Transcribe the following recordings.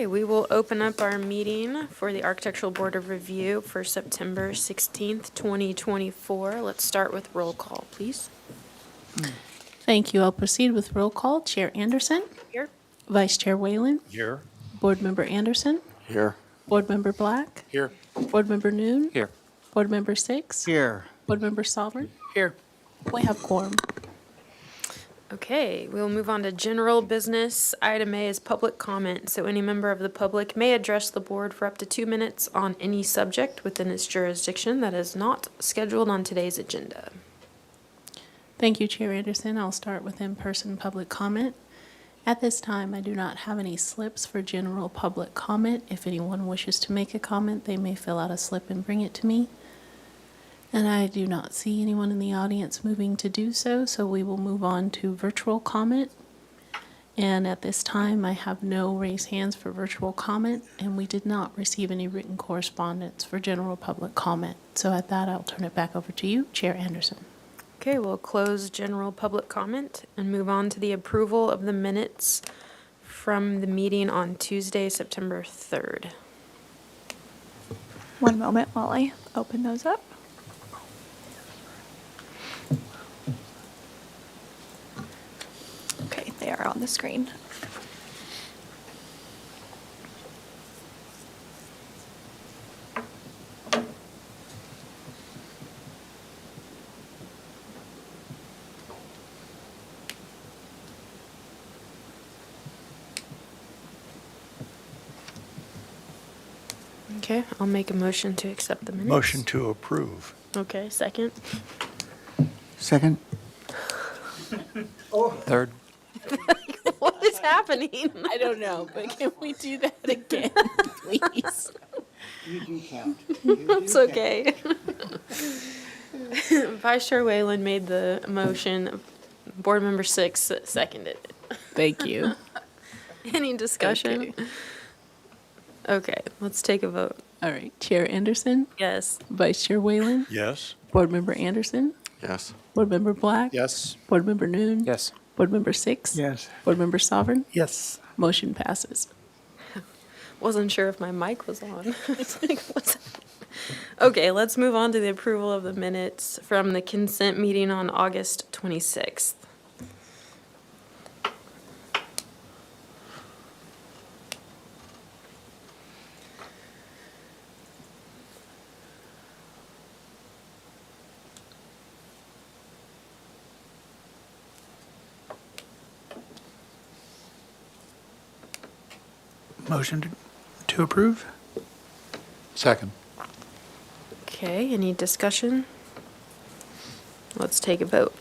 Okay, we will open up our meeting for the Architectural Board of Review for September 16th, 2024. Let's start with roll call, please. Thank you. I'll proceed with roll call. Chair Anderson, Here. Vice Chair Whalen, Here. Board Member Anderson, Here. Board Member Black, Here. Board Member Noon, Here. Board Member Six, Here. Board Member Sovereign. Here. We have quorum. Okay, we'll move on to general business. Item A is public comment, so any member of the public may address the board for up to 2 minutes on any subject within its jurisdiction that is not scheduled on today's agenda. Thank you, Chair Anderson. I'll start with in-person public comment. At this time, I do not have any slips for general public comment. If anyone wishes to make a comment, they may fill out a slip and bring it to me. And I do not see anyone in the audience moving to do so, so we will move on to virtual comment. And at this time, I have no raised hands for virtual comment, and we did not receive any written correspondence for general public comment. So at that, I'll turn it back over to you, Chair Anderson. Okay, we'll close general public comment and move on to the approval of the minutes from the meeting on Tuesday, September 3rd. One moment while I open those up. Okay, they are on the screen. Okay, I'll make a motion to accept the minutes. Motion to approve. Okay, second. Second. Third. What is happening? I don't know, but can we do that again, please? You do count. It's okay. Vice Chair Whalen made the motion. Board Member Six seconded it. Thank you. Any discussion? Okay, let's take a vote. All right, Chair Anderson, Yes. Vice Chair Whalen, Yes. Board Member Anderson, Yes. Board Member Black, Yes. Board Member Noon, Yes. Board Member Six, Yes. Board Member Sovereign, Yes. motion passes. Wasn't sure if my mic was on. It's like, what's that? Okay, let's move on to the approval of the minutes from the consent meeting on August 26th. Motion to approve? Second. Okay, any discussion? Let's take a vote.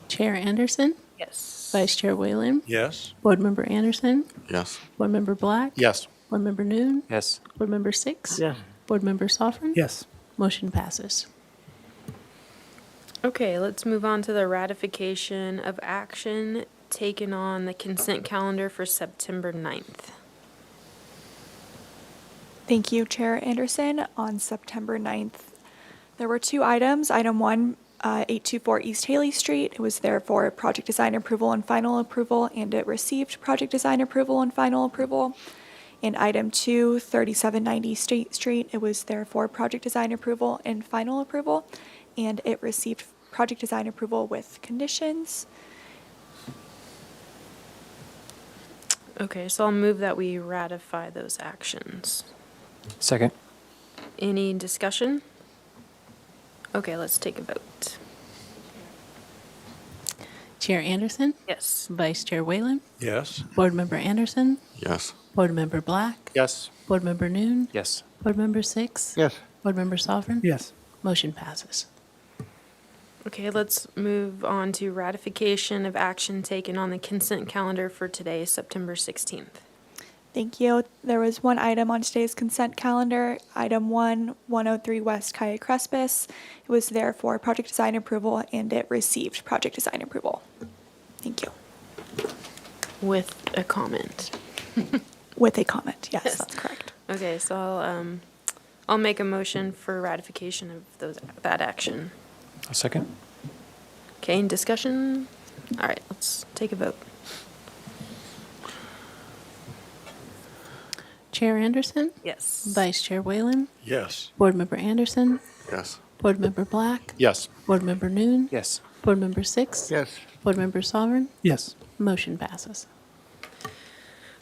Chair Anderson, Yes. Vice Chair Whalen, Yes. Board Member Anderson, Yes. Board Member Black, Yes. Board Member Noon, Yes. Board Member Six, Yes. Board Member Sovereign, Yes. motion passes. Okay, let's move on to the ratification of action taken on the consent calendar for September 9th. Thank you, Chair Anderson. On September 9th, there were two items. Item 1, 824 East Haley Street. It was there for project design approval and final approval, and it received project design approval and final approval. And item 2, 3790 State Street. It was there for project design approval and final approval, and it received project design approval with conditions. Okay, so I'll move that we ratify those actions. Second. Any discussion? Okay, let's take a vote. Chair Anderson, Yes. Vice Chair Whalen, Yes. Board Member Anderson, Yes. Board Member Black, Yes. Board Member Noon, Yes. Board Member Six, Yes. Board Member Sovereign, Yes. motion passes. Okay, let's move on to ratification of action taken on the consent calendar for today, September 16th. Thank you. There was one item on today's consent calendar, item 1, 103 West Calle Crespis. It was there for project design approval, and it received project design approval. Thank you. With a comment. With a comment, yes, Yes. that's correct. Okay, so I'll make a motion for ratification of that action. A second. Okay, in discussion? All right, let's take a vote. Chair Anderson, Yes. Vice Chair Whalen, Yes. Board Member Anderson, Yes. Board Member Black, Yes. Board Member Noon, Yes. Board Member Six, Yes. Board Member Sovereign, Yes. motion passes.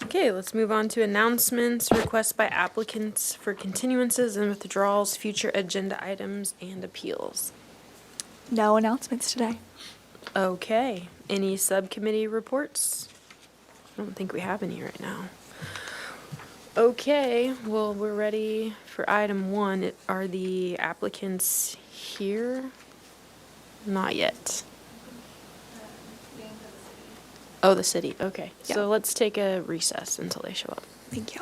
Okay, let's move on to announcements, requests by applicants for continuances and withdrawals, future agenda items, and appeals. No announcements today. Okay, any subcommittee reports? I don't think we have any right now. Okay, well, we're ready for item 1. Are the applicants here? Not yet. Oh, the city, okay. Yeah. So let's take a recess until they show up. Thank you.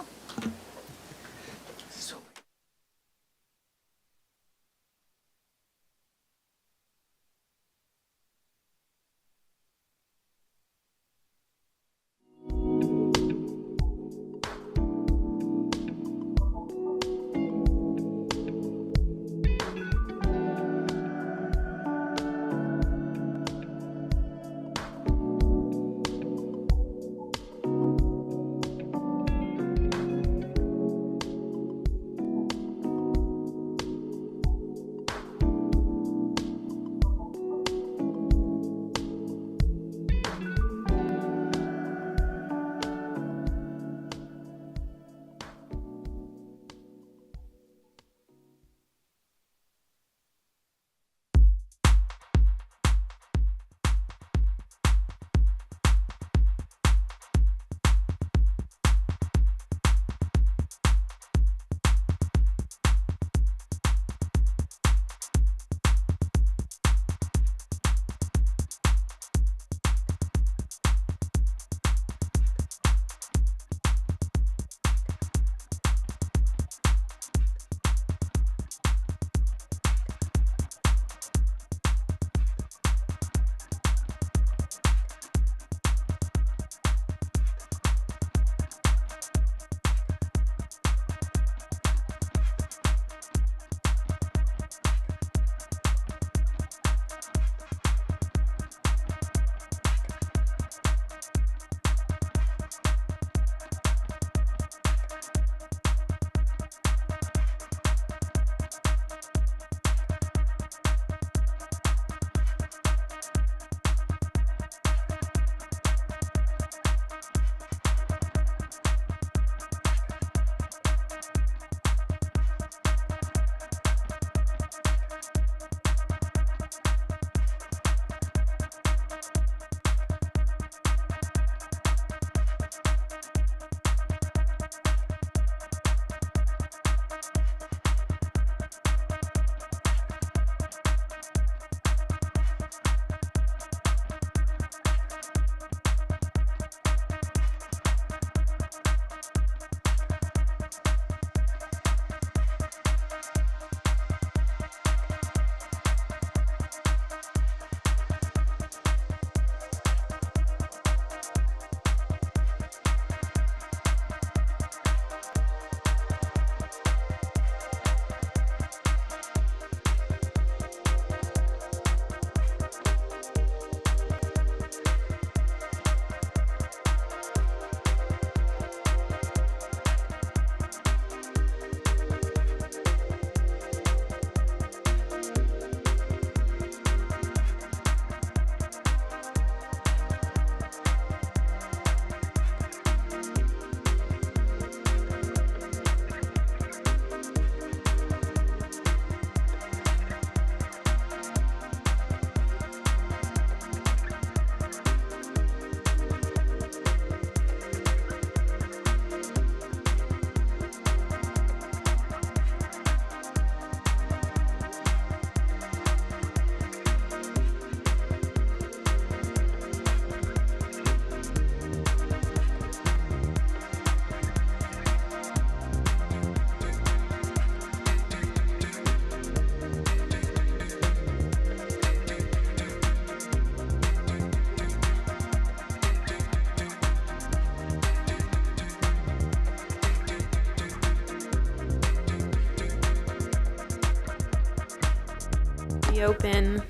Open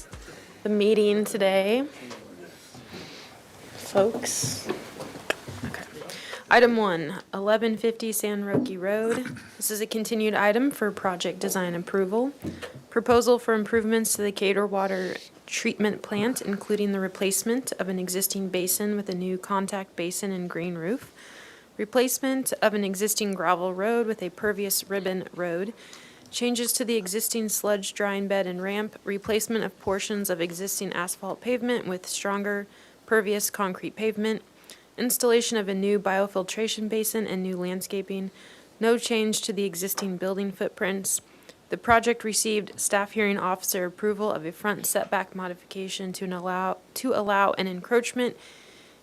the meeting today, folks. Okay. Item 1, 1150 San Roque Road. This is a continued item for project design approval. Proposal for improvements to the Cater water treatment plant, including the replacement of an existing basin with a new contact basin and green roof, replacement of an existing gravel road with a pervious ribbon road, changes to the existing sludge drying bed and ramp, replacement of portions of existing asphalt pavement with stronger pervious concrete pavement, installation of a new biofiltration basin and new landscaping, no change to the existing building footprints. The project received staff hearing officer approval of a front setback modification to allow an encroachment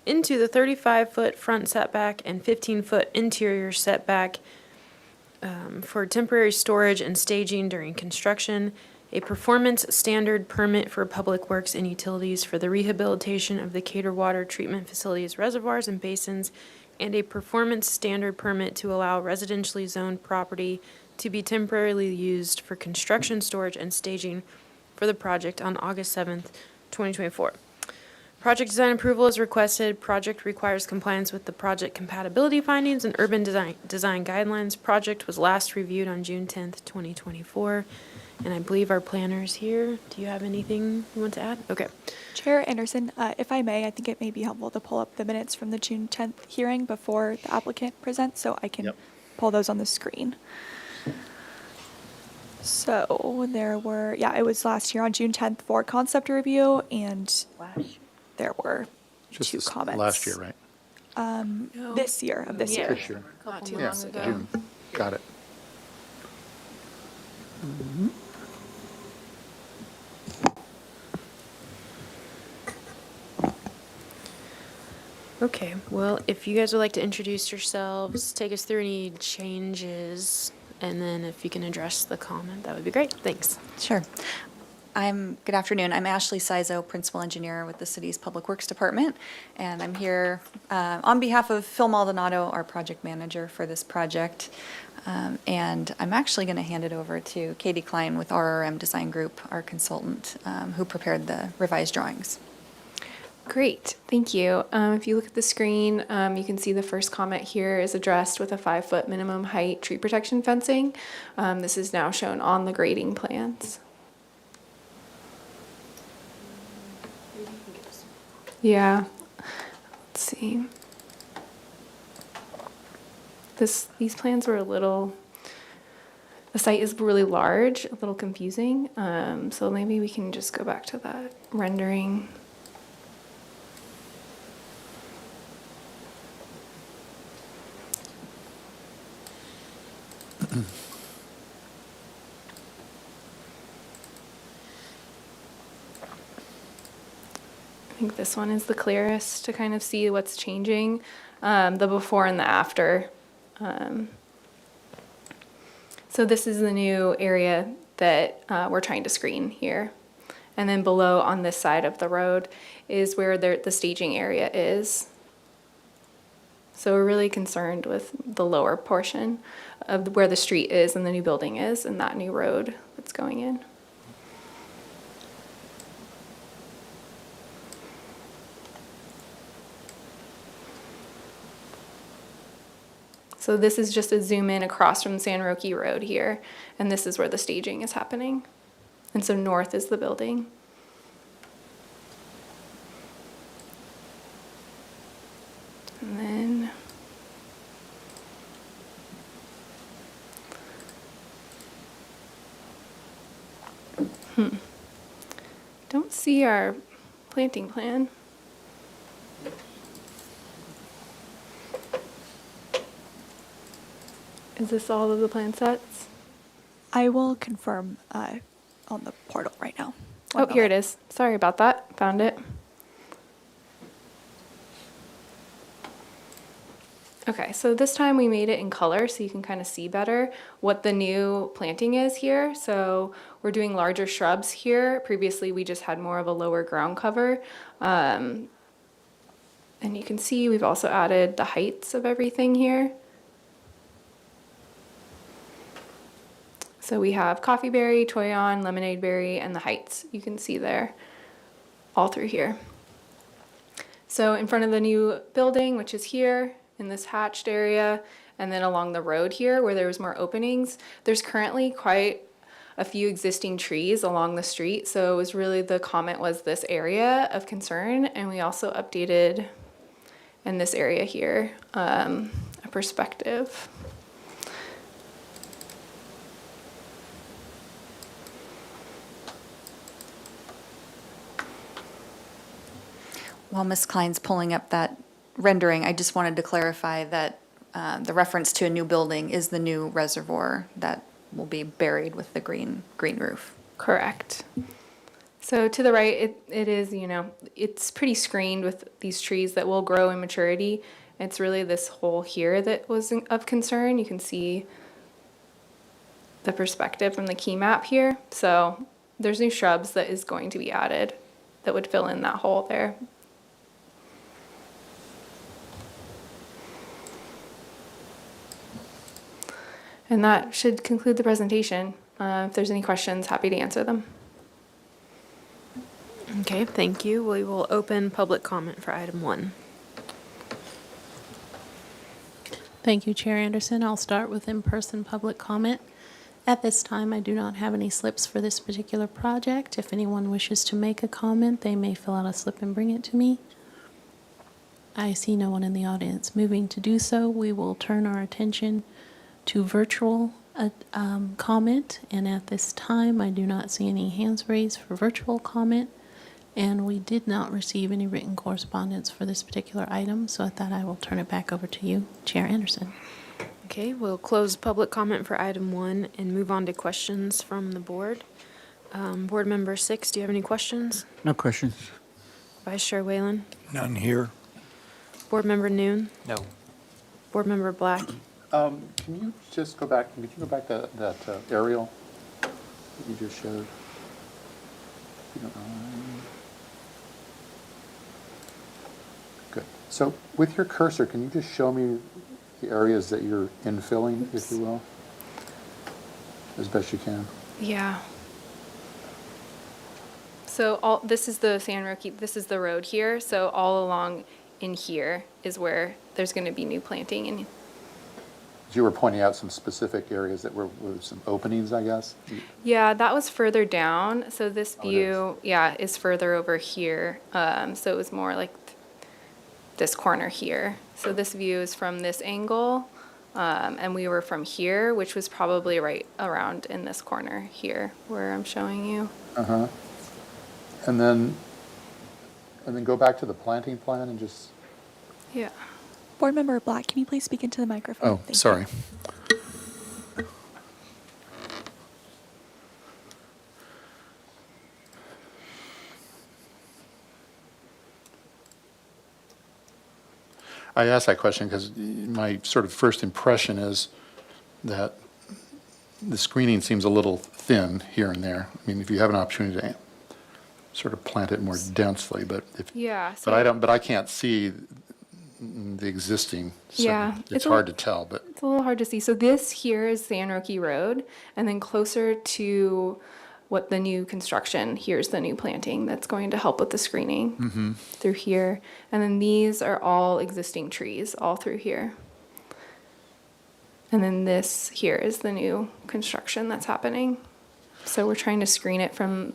into the 35-foot front setback and 15-foot interior setback for temporary storage and staging during construction, a performance standard permit for public works and utilities for the rehabilitation of the Cater water treatment facilities, reservoirs, and basins, and a performance standard permit to allow residentially zoned property to be temporarily used for construction, storage, and staging for the project on August 7th, 2024. Project design approval is requested. Project requires compliance with the project compatibility findings and urban design guidelines. Project was last reviewed on June 10th, 2024. And I believe our planner is here. Do you have anything you want to add? Okay. Chair Anderson, if I may, I think it may be helpful to pull up the minutes from the June 10th hearing before the applicant presents, so I can pull those on the screen. So there were, it was last year on June 10th for concept review, and there were Just two comments. last year, right? This year, of this year. This year. Not too Yeah, long ago. June. Got it. Okay, well, if you guys would like to introduce yourselves, take us through any changes, and then if you can address the comment, that would be great. Thanks. Sure. Good afternoon. I'm Ashley Sizo, Principal Engineer with the city's Public Works Department, and I'm here on behalf of Phil Maldonado, our project manager for this project. And I'm actually going to hand it over to Katie Klein with RRM Design Group, our consultant, who prepared the revised drawings. Great, thank you. If you look at the screen, you can see the first comment here is addressed with a 5-foot minimum height tree protection fencing. This is now shown on the grading plans. Yeah, let's see. These plans were the site is really large, a little confusing. So maybe we can just go back to that rendering. I think this one is the clearest to kind of see what's changing, the before and the after. So this is the new area that we're trying to screen here. And then below on this side of the road is where the staging area is. So we're really concerned with the lower portion of where the street is and the new building is and that new road that's going in. So this is just a zoom in across from San Roque Road here, and this is where the staging is happening. And so north is the building. And then don't see our planting plan. Is this all of the plan sets? I will confirm on the portal right now. Oh, here it is. Sorry about that. Found it. Okay, so this time we made it in color so you can kind of see better what the new planting is here. So we're doing larger shrubs here. Previously we just had more of a lower ground cover. And you can see we've also added the heights of everything here. So we have coffee berry, toyon, lemonade berry, and the heights you can see there all through here. So in front of the new building, which is here, in this hatched area. And then along the road here where there was more openings, there's currently quite a few existing trees along the street. So it was really, the comment was this area of concern. And we also updated in this area here, a perspective. While Ms. Klein's pulling up that rendering, I just wanted to clarify that the reference to a new building is the new reservoir that will be buried with the green roof. Correct. So to the right, it is, it's pretty screened with these trees that will grow in maturity. It's really this hole here that was of concern. You can see the perspective from the key map here. So there's new shrubs that is going to be added that would fill in that hole there. And that should conclude the presentation. If there's any questions, happy to answer them. Okay, thank you. We will open public comment for item 1. Thank you, Chair Anderson. I'll start with in-person public comment. At this time, I do not have any slips for this particular project. If anyone wishes to make a comment, they may fill out a slip and bring it to me. I see no one in the audience moving to do so. We will turn our attention to virtual comment, and at this time, I do not see any hands raised for virtual comment, and we did not receive any written correspondence for this particular item, so at that, I will turn it back over to you, Chair Anderson. Okay, we'll close public comment for item 1 and move on to questions from the board. Board Member 6, do you have any questions? No questions. Vice Chair Whalen? None here. Board Member Noon? No. Board Member Black? Can you just go back, could you go back to that aerial that you just showed? If you don't mind. Good. So with your cursor, can you just show me the areas that you're infilling, if you will? As best you can. Yeah. So this is the San Roque, this is the road here. So all along in here is where there's going to be new planting. And You were pointing out some specific areas that were some openings, I guess? yeah, that was further down. So this Oh, it view, yeah, is further over here. So it was more like this corner here. So this view is from this angle, and we were from here, which was probably right around in this corner here where I'm showing you. Uh-huh. And then go back to the planting plan and just, Yeah. Board Member Black, can you please speak into the microphone? oh, Thank you. sorry. I asked that question because my sort of first impression is that the screening seems a little thin here and there. I mean, if you have an opportunity to sort of plant it more densely, but if, Yeah. but I can't see the existing. So Yeah, it's hard to tell, but It's a little hard to see. So this here is San Roque Road, and then closer to what the new construction, here's the new planting that's going to help with the screening through here. And then these are all existing trees all through here. And then this here is the new construction that's happening. So we're trying to screen it from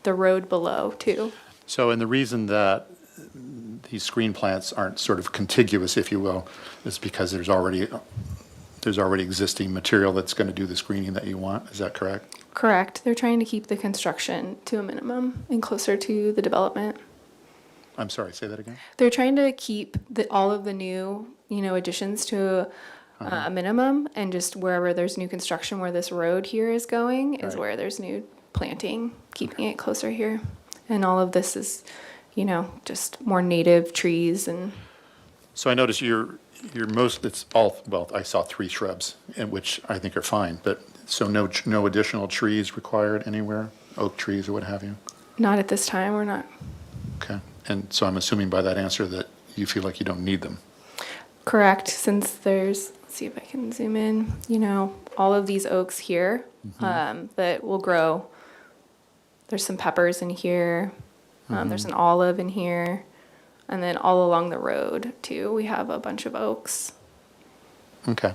the road below too. So, and the reason that these screen plants aren't sort of contiguous, if you will, is because there's already existing material that's going to do the screening that you want. Is that correct? Correct. They're trying to keep the construction to a minimum and closer to the development. I'm sorry, say that again? They're trying to keep all of the new, additions to a minimum, and just wherever there's new construction, where this road here is going, is Right. where there's new planting, keeping it closer here. And all of this is, just more native trees and. So I noticed I saw 3 shrubs, which I think are fine, but so no additional trees required anywhere, oak trees or what have you? Not at this time, we're not. Okay, and so I'm assuming by that answer that you feel like you don't need them. Correct, since there's, let's see if I can zoom in, all of these oaks here that will grow. There's some peppers in here, there's an olive in here, And then all along the road too, we have a bunch of oaks. Okay.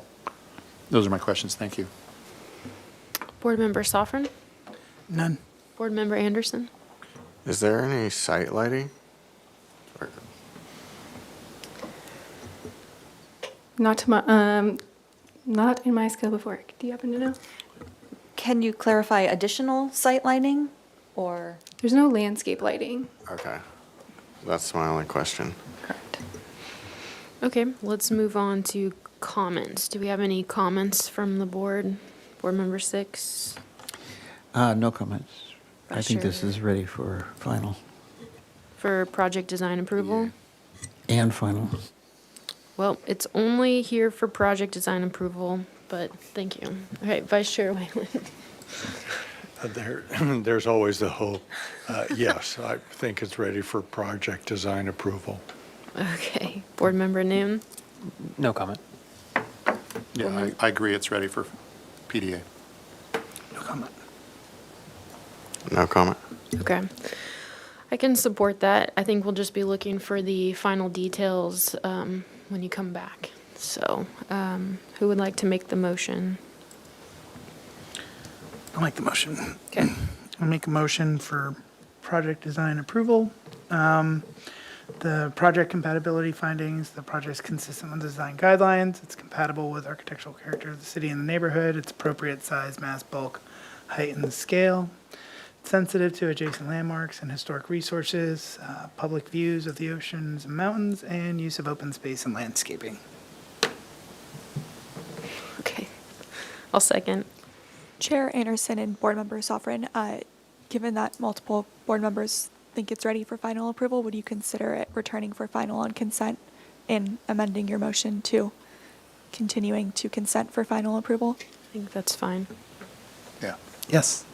Those are my questions. Thank you. Board Member Sovereign? None. Board Member Anderson? Is there any site lighting? Or- Not to my, not in my scope of work. Do you happen to know? Can you clarify additional site lighting or? There's no landscape lighting. Okay, that's my only question. Correct. Okay, let's move on to comments. Do we have any comments from the board? Board Member 6? No comments. I Vice think this Chair. is ready for final For project design approval? and final. Well, it's only here for project design approval, but thank you. Okay, Vice Chair Whalen. There's always the hope. Yes, I think it's ready for project design approval. Okay, Board Member Noon? No comment. Yeah, I agree. It's ready for PDA. No comment. No comment? Okay. I can support that. I think we'll just be looking for the final details when you come back. So, who would like to make the motion? I'll make the motion. Okay. I'll make a motion for project design approval. The project compatibility findings, the project's consistent with design guidelines, it's compatible with architectural character of the city and the neighborhood, it's appropriate size, mass, bulk, height, and scale, it's sensitive to adjacent landmarks and historic resources, public views of the oceans and mountains, and use of open space and landscaping. Okay. I'll second. Chair Anderson and Board Member Sovereign, given that multiple board members think it's ready for final approval, would you consider it returning for final on consent and amending your motion to continuing to consent for final approval? I think that's fine. Yeah. Yes.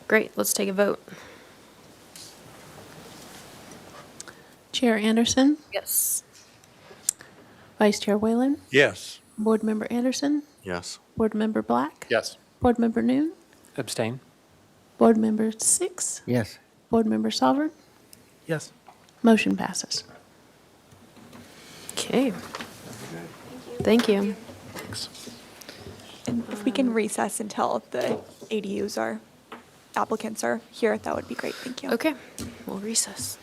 Great, let's take a vote. Chair Anderson, Yes. Vice Chair Whalen, Yes. Board Member Anderson, Yes. Board Member Black, Yes. Board Member Noon, Abstain. Board Member 6, Yes. Board Member Sovereign, Yes. motion passes. Okay. Thank you. And if we can recess until the ADUs are, applicants are here, that would be great. Thank you. Okay, we'll recess.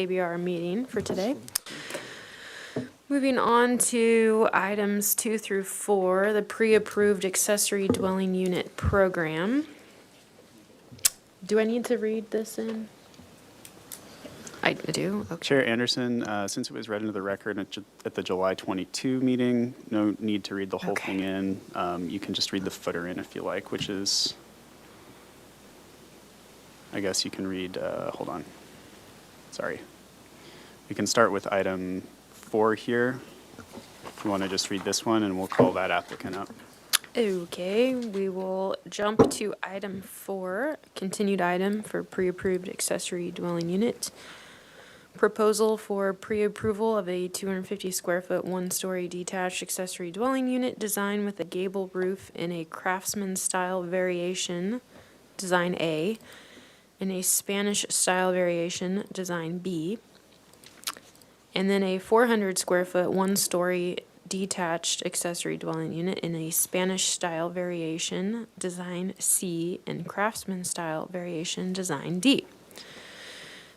ABR meeting for today. Moving on to items 2 through 4, the pre-approved accessory dwelling unit program. Do I need to read this in? I do? Okay. Chair Anderson, since it was read into the record at the July 22 meeting, no need to read the whole Okay. thing in. You can just read the footer in if you like, which is, I guess you can read, hold on. Sorry. We can start with item 4 here. If you want to just read this one, and we'll call that applicant up. Okay, we will jump to item 4, continued item for pre-approved accessory dwelling unit. Proposal for pre-approval of a 250 square foot, 1-story detached accessory dwelling unit design with a gable roof in a craftsman style variation, design A, and a Spanish style variation, design B. And then a 400 square foot, 1-story detached accessory dwelling unit in a Spanish style variation, design C, and craftsman style variation, design D.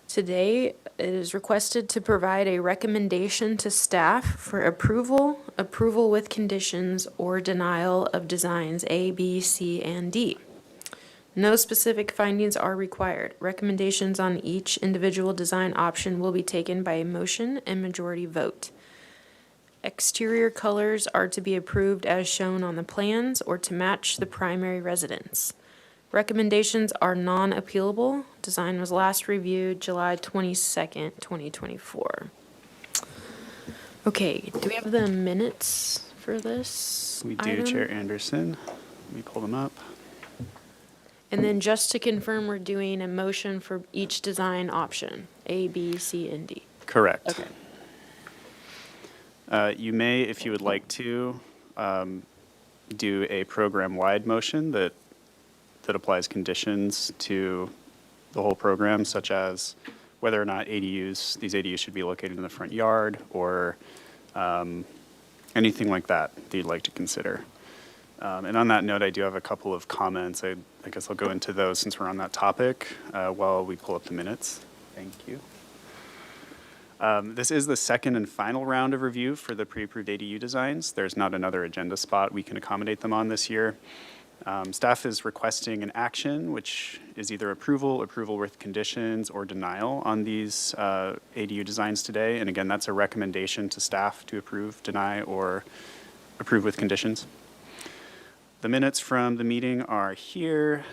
Today, it is requested to provide a recommendation to staff for approval, approval with conditions, or denial of designs A, B, C, and D. No specific findings are required. Recommendations on each individual design option will be taken by a motion and majority vote. Exterior colors are to be approved as shown on the plans or to match the primary residence. Recommendations are non-appealable. Design was last reviewed July 22nd, 2024. Okay, do we have the minutes for this We do, item? Chair Anderson. Let me pull them up. And then just to confirm, we're doing a motion for each design option, A, B, C, and D. Correct. Okay. You may, if you would like to, do a program-wide motion that applies conditions to the whole program, such as whether or not these ADUs should be located in the front yard, or anything like that you'd like to consider. And on that note, I do have a couple of comments. I guess I'll go into those since we're on that topic while we pull up the minutes. Thank you. This is the second and final round of review for the pre-approved ADU designs. There's not another agenda spot we can accommodate them on this year. Staff is requesting an action, which is either approval with conditions, or denial on these ADU designs today. And again, that's a recommendation to staff to approve, deny, or approve with conditions. The minutes from the meeting are here.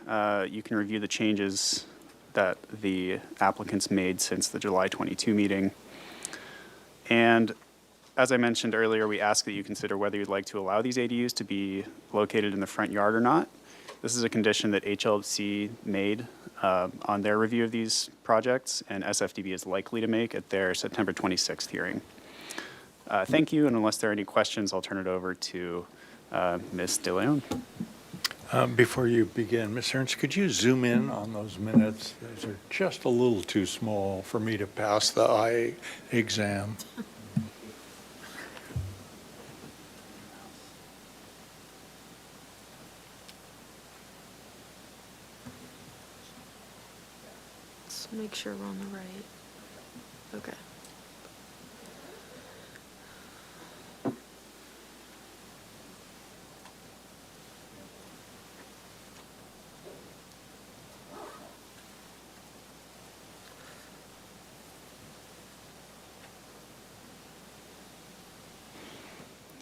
You can review the changes that the applicants made since the July 22 meeting. And as I mentioned earlier, we ask that you consider whether you'd like to allow these ADUs to be located in the front yard or not. This is a condition that HLC made on their review of these projects, and SFDB is likely to make at their September 26th hearing. Thank you, and unless there are any questions, I'll turn it over to Ms. De Leon. Before you begin, Ms. Ernst, could you zoom in on those minutes? Those are just a little too small for me to pass the eye exam. Let's make sure we're on the right. Okay.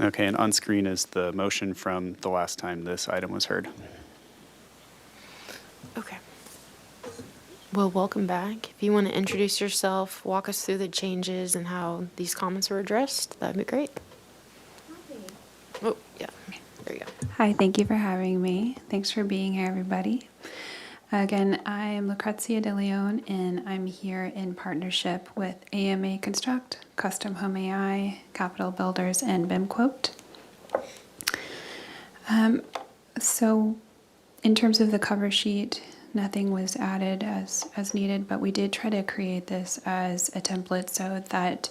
Okay, and on screen is the motion from the last time this item was heard. Okay. Well, welcome back. If you want to introduce yourself, walk us through the changes and how these comments were addressed, that'd be great. Oh, yeah, there you go. Hi, thank you for having me. Thanks for being here, everybody. Again, I am Lucrezia De Leon, and I'm here in partnership with AMA Construct, Custom Home AI, Capital Builders, and BIMQuote. So in terms of the cover sheet, nothing was added as needed, but we did try to create this as a template so that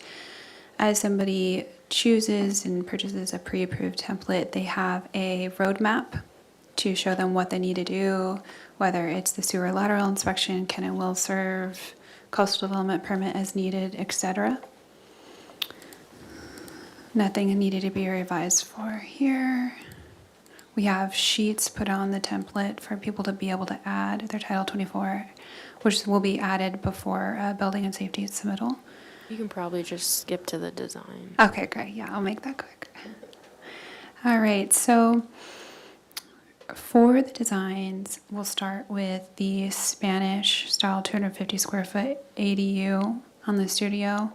as somebody chooses and purchases a pre-approved template, they have a roadmap to show them what they need to do, whether it's the sewer lateral inspection, can and will serve, coastal development permit as needed, etc. Nothing needed to be revised for here. We have sheets put on the template for people to be able to add their Title 24, which will be added before building and safety submittal. You can probably just skip to the design. Okay, great. Yeah, I'll make that quick. All right, so for the designs, we'll start with the Spanish style 250 square foot ADU on the studio.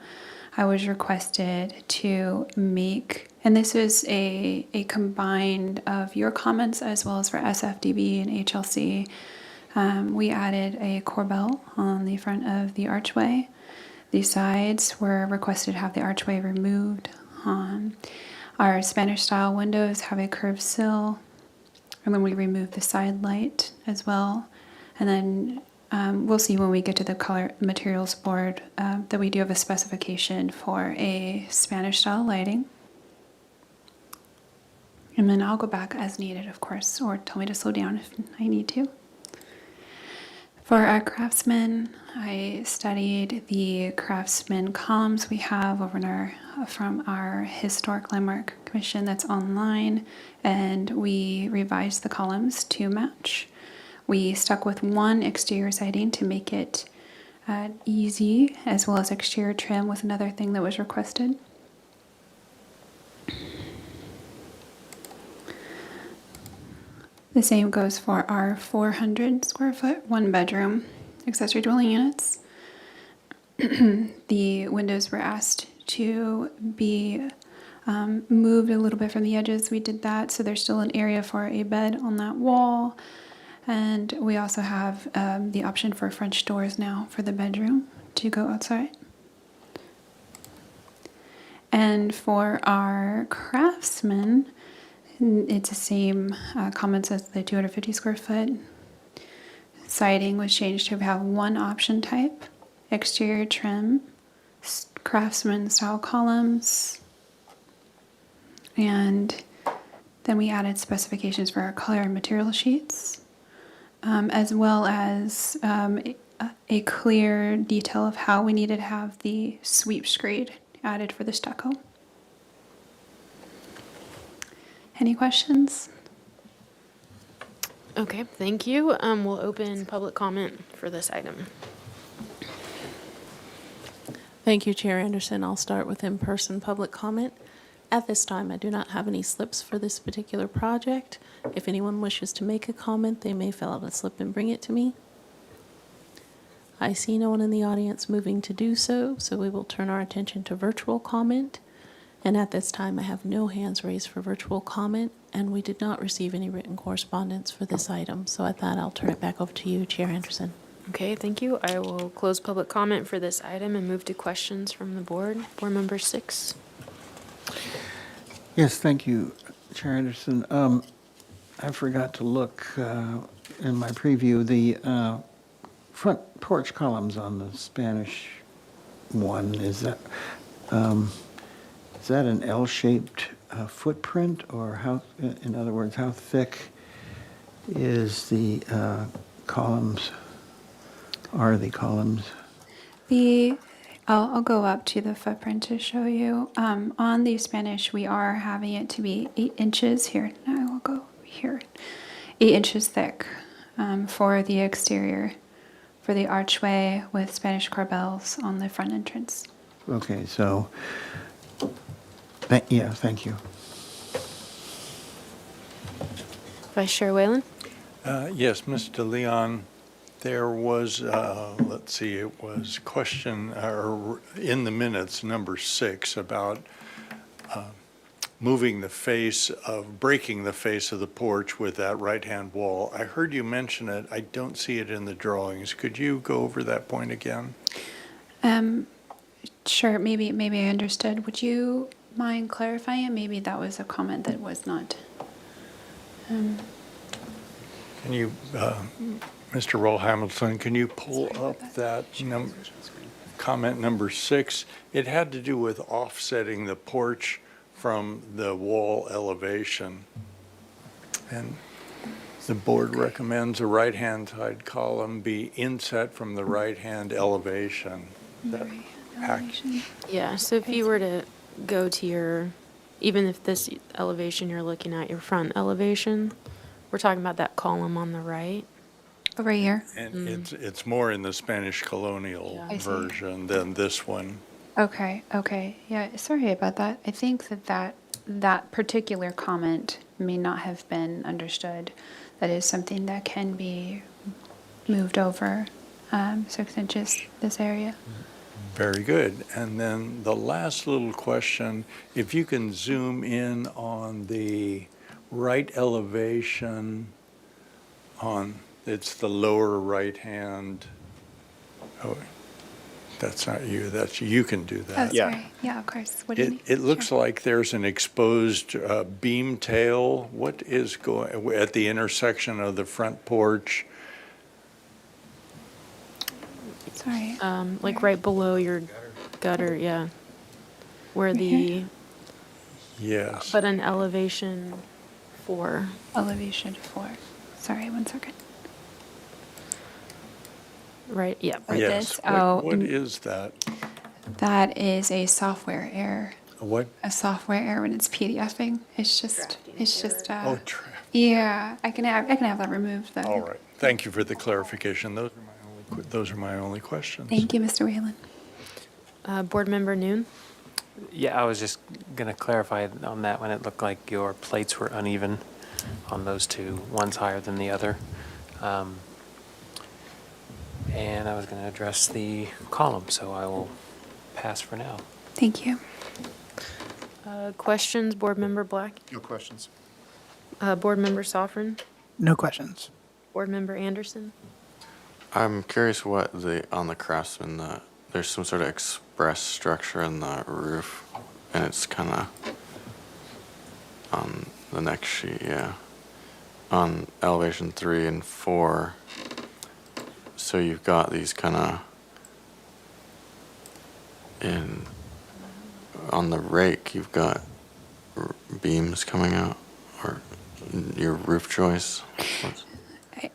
I was requested to make, and this is a combined of your comments as well as for SFDB and HLC. We added a corbel on the front of the archway. The sides were requested to have the archway removed. Our Spanish style windows have a curved sill, and then we removed the side light as well. And then we'll see when we get to the color materials board that we do have a specification for a Spanish style lighting. And then I'll go back as needed, of course, or tell me to slow down if I need to. For our craftsmen, I studied the craftsman columns we have over from our Historic Landmark Commission that's online, and we revised the columns to match. We stuck with one exterior siding to make it easy, as well as exterior trim was another thing that was requested. The same goes for our 400 square foot, one bedroom accessory dwelling units. The windows were asked to be moved a little bit from the edges. We did that, so there's still an area for a bed on that wall. And we also have the option for French doors now for the bedroom to go outside. And for our craftsmen, it's the same comments as the 250 square foot. Siding was changed to have one option type, exterior trim, craftsman style columns, and then we added specifications for our color and material sheets, as well as a clear detail of how we needed to have the sweep screed added for the stucco. Any questions? Okay, thank you. We'll open public comment for this item. Thank you, Chair Anderson. I'll start with in-person public comment. At this time, I do not have any slips for this particular project. If anyone wishes to make a comment, they may fill out a slip and bring it to me. I see no one in the audience moving to do so, so we will turn our attention to virtual comment. And at this time, I have no hands raised for virtual comment, and we did not receive any written correspondence for this item. So at that, I'll turn it back over to you, Chair Anderson. Okay, thank you. I will close public comment for this item and move to questions from the board. Board Member 6. Yes, thank you, Chair Anderson. I forgot to look in my preview, the front porch columns on the Spanish one, is that an L-shaped footprint, or how, in other words, how thick is the columns, are the columns? I'll go up to the footprint to show you. On the Spanish, we are having it to be 8 inches here. I will go here. 8 inches thick for the exterior, for the archway with Spanish corbels on the front entrance. Okay, so, yeah, thank you. Vice Chair Whalen? Yes, Mr. Leon, there was, let's see, it was question, or in the minutes, number 6, about breaking the face of the porch with that right-hand wall. I heard you mention it. I don't see it in the drawings. Could you go over that point again? Sure, maybe I understood. Would you mind clarifying? Maybe that was a comment that was not. Can you, Mr. Roll Hamilton, can you pull up that comment number 6? It had to do with offsetting the porch from the wall elevation. And The board recommends a right-hand side column be inset from the right-hand elevation. That Elevation. Yeah, so if you were to go to your, even if this elevation you're looking at, your front elevation, we're talking about that column on the right. Over here. And it's more in the Spanish colonial Yeah. I see. version than this one. Okay, okay. Yeah, sorry about that. I think that particular comment may not have been understood. That is something that can be moved over 6 inches, this area. Very good. And then the last little question, if you can zoom in on the right elevation it's the lower right hand. Oh, that's not you, you can do Oh, that. sorry. Yeah, of course. What do you need? It looks Sure. like there's an exposed beam tail. What is going, at the intersection of the front porch? Sorry. Like right below your gutter, yeah. Where the, Yes. but an elevation 4. Elevation 4. Sorry, 1 second. Right, yeah. Or Yes. this. Oh, What is that? that is a software error. What? A software error when it's PDFing. It's just, Oh, draft. yeah, I can have that removed though. All right. Thank you for the clarification. Those are my only questions. Thank you, Mr. Whalen. Board Member Noon? Yeah, I was just going to clarify on that when it looked like your plates were uneven on those two. One's higher than the other. And I was going to address the column, so I will pass for now. Thank you. Questions, Board Member Black? No questions. Board Member Soffren? No questions. Board Member Anderson? I'm curious what on the Craftsman, there's some sort of express structure in the roof, and it's kind of on the next sheet, yeah. On elevation 3 and 4, so you've got these kind of on the rake, you've got beams coming out, or your roof joists.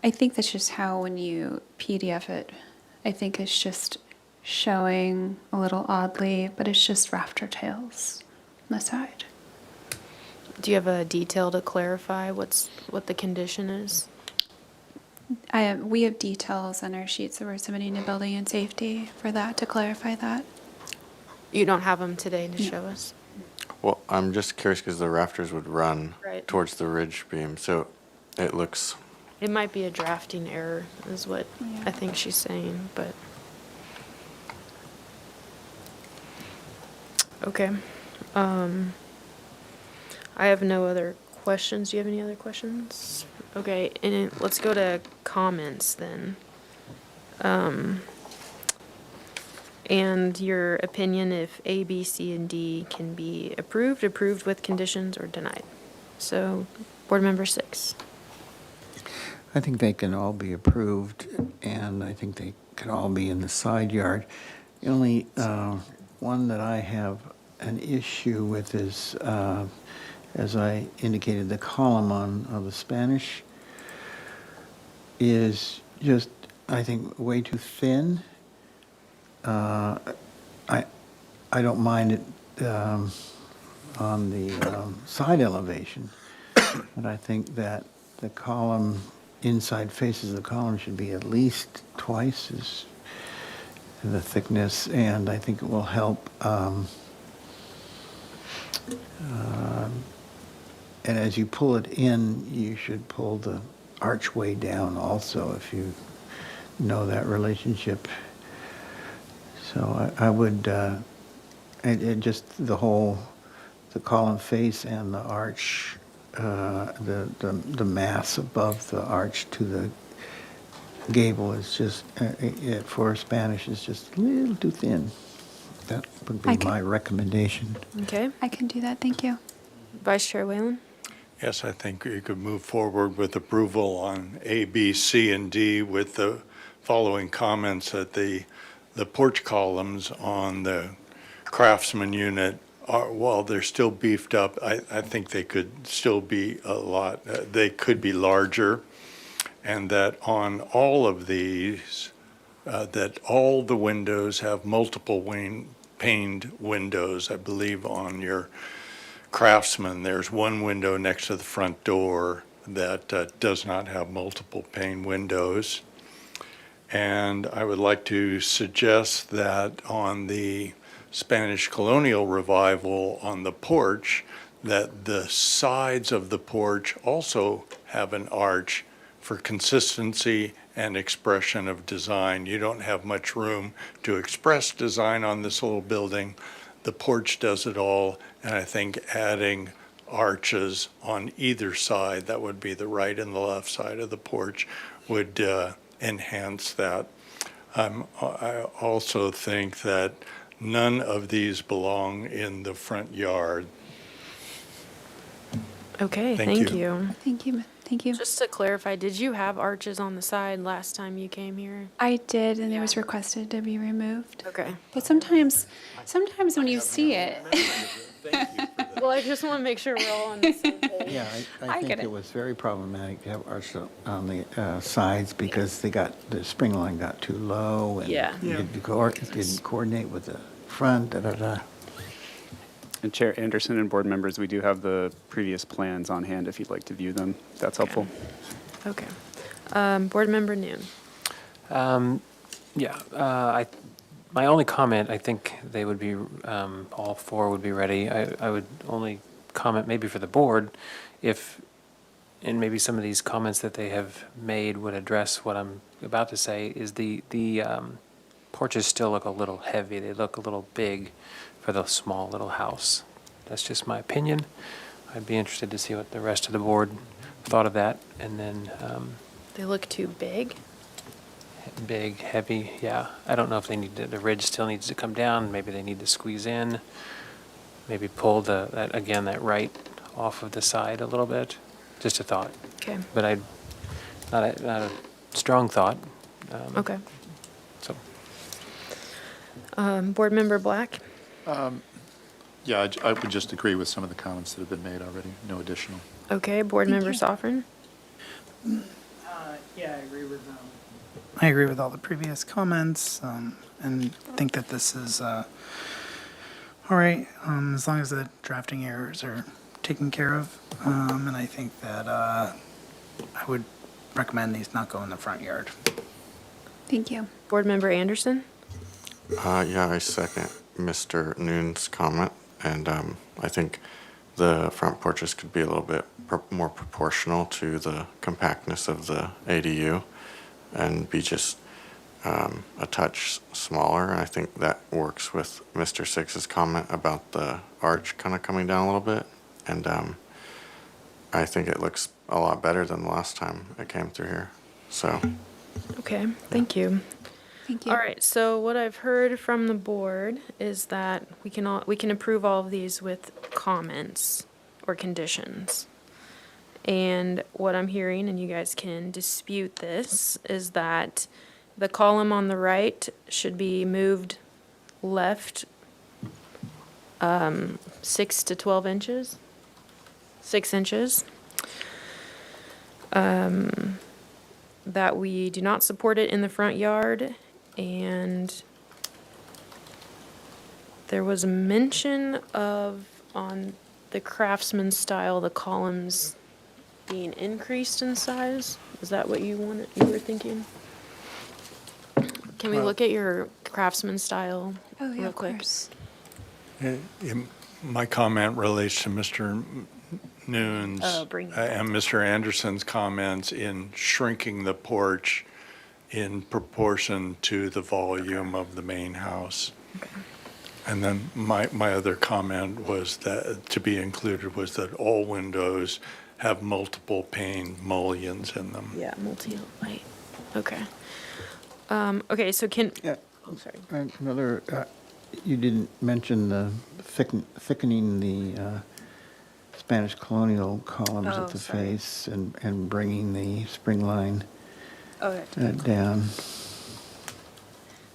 I think that's just how when you PDF it, I think it's just showing a little oddly, but it's just rafter tails on the side. Do you have a detail to clarify what the condition is? We have details on our sheets that we're submitting to building and safety for that, to clarify that. You don't have them today to show us? Well, I'm just curious because the rafters would run Right. towards the ridge beam, so it looks. It might be a drafting error, is what Yeah. I think she's saying, but. Okay. I have no other questions. Do you have any other questions? Okay, and let's go to comments then. And your opinion if A, B, C, and D can be approved with conditions, or denied. So, Board Member 6. I think they can all be approved, and I think they can all be in the side yard. The only one that I have an issue with is, as I indicated, the column on the Spanish is just, I think, way too thin. I don't mind it on the side elevation, but I think that the column, inside faces of the column should be at least twice as the thickness, and I think it will help. And as you pull it in, you should pull the archway down also, if you know that relationship. So I would, it just the column face and the arch, the mass above the arch to the gable is just, for Spanish, is just a little too thin. That would be my recommendation. Okay. I can do that, thank you. Vice Chair Whalen? Yes, I think you could move forward with approval on A, B, C, and D with the following comments that the porch columns on the Craftsman unit are, while they're still beefed up, I think they could still be they could be larger. and that on all of these, that all the windows have multiple paned windows. I believe on your Craftsman, there's one window next to the front door that does not have multiple pane windows. And I would like to suggest that on the Spanish colonial revival on the porch, that the sides of the porch also have an arch for consistency and expression of design. You don't have much room to express design on this little building. The porch does it all, and I think adding arches on either side, that would be the right and the left side of the porch, would enhance that. I also think that none of these belong in the front yard. Okay, Thank thank you. you. Thank you. Thank you. Just to clarify, did you have arches on the side last time you came here? I did, and it was requested to be removed. Okay. But sometimes when you see it, Well, I just want to make sure we're all on the same page. Yeah, I I think get it it. was very problematic to have arch on the sides because the spring line got too low. And Yeah. it didn't coordinate with the front, da-da-da. And Chair Anderson and board members, we do have the previous plans on hand if you'd like to view them. If that's helpful. Okay. Board Member Noon. My only comment, I think they would be, all four would be ready. I would only comment maybe for the board if, and maybe some of these comments that they have made would address what I'm about to say, is the porches still look a little heavy. They look a little big for the small little house. That's just my opinion. I'd be interested to see what the rest of the board thought of that. And then They look too big. big, heavy, yeah. I don't know if they need to, the ridge still needs to come down. Maybe they need to squeeze in. Maybe pull that right off of the side a little bit. Just a thought. Okay. But not a strong thought. Okay. So. Board Member Black. Yeah, I would just agree with some of the comments that have been made already, no additional. Okay. Board Member Soffern. Yeah, I agree with all the previous comments, and think that this is all right, as long as the drafting errors are taken care of. And I think that I would recommend these not go in the front yard. thank you. Board Member Anderson. Yeah, I second Mr. Noon's comment, and I think the front porches could be a little bit more proportional to the compactness of the ADU and be just a touch smaller. And I think that works with Mr. Six's comment about the arch kind of coming down a little bit. And I think it looks a lot better than the last time it came through here. So. Okay. Thank you. Thank you. All right, so what I've heard from the board is that we can approve all of these with comments or conditions. And what I'm hearing, and you guys can dispute this, is that the column on the right should be moved left 6 to 12 inches. 6 inches. That we do not support it in the front yard. And there was a mention of, on the Craftsman style, the columns being increased in size. Is that what you were thinking? Can we look at your Craftsman style Oh, yeah, real of quick? course. My comment relates to Mr. Noon's and Mr. Anderson's comments in shrinking the porch in proportion to the volume of the main house. Okay. And then my other comment was that, to be included, was that all windows have multiple pane mullions in them. Yeah, multi-light. Okay. Okay, so Yeah. I'm sorry. Another, you didn't mention the thickening the Spanish colonial columns Oh, at the sorry. face and bringing the spring line Okay. down.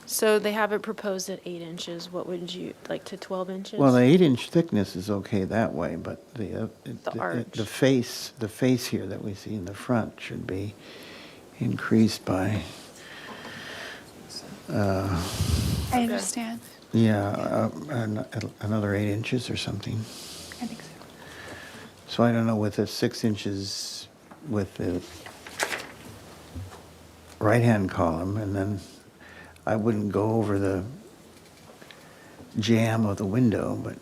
So they have it proposed at 8 inches. What would you, like to 12 inches? Well, the 8-inch thickness is okay that way, but arch. the face here that we see in the front should be increased by, I understand. another 8 inches or something. I think so. So I don't know, with the 6 inches with the right-hand column, and then I wouldn't go over the jamb of the window, but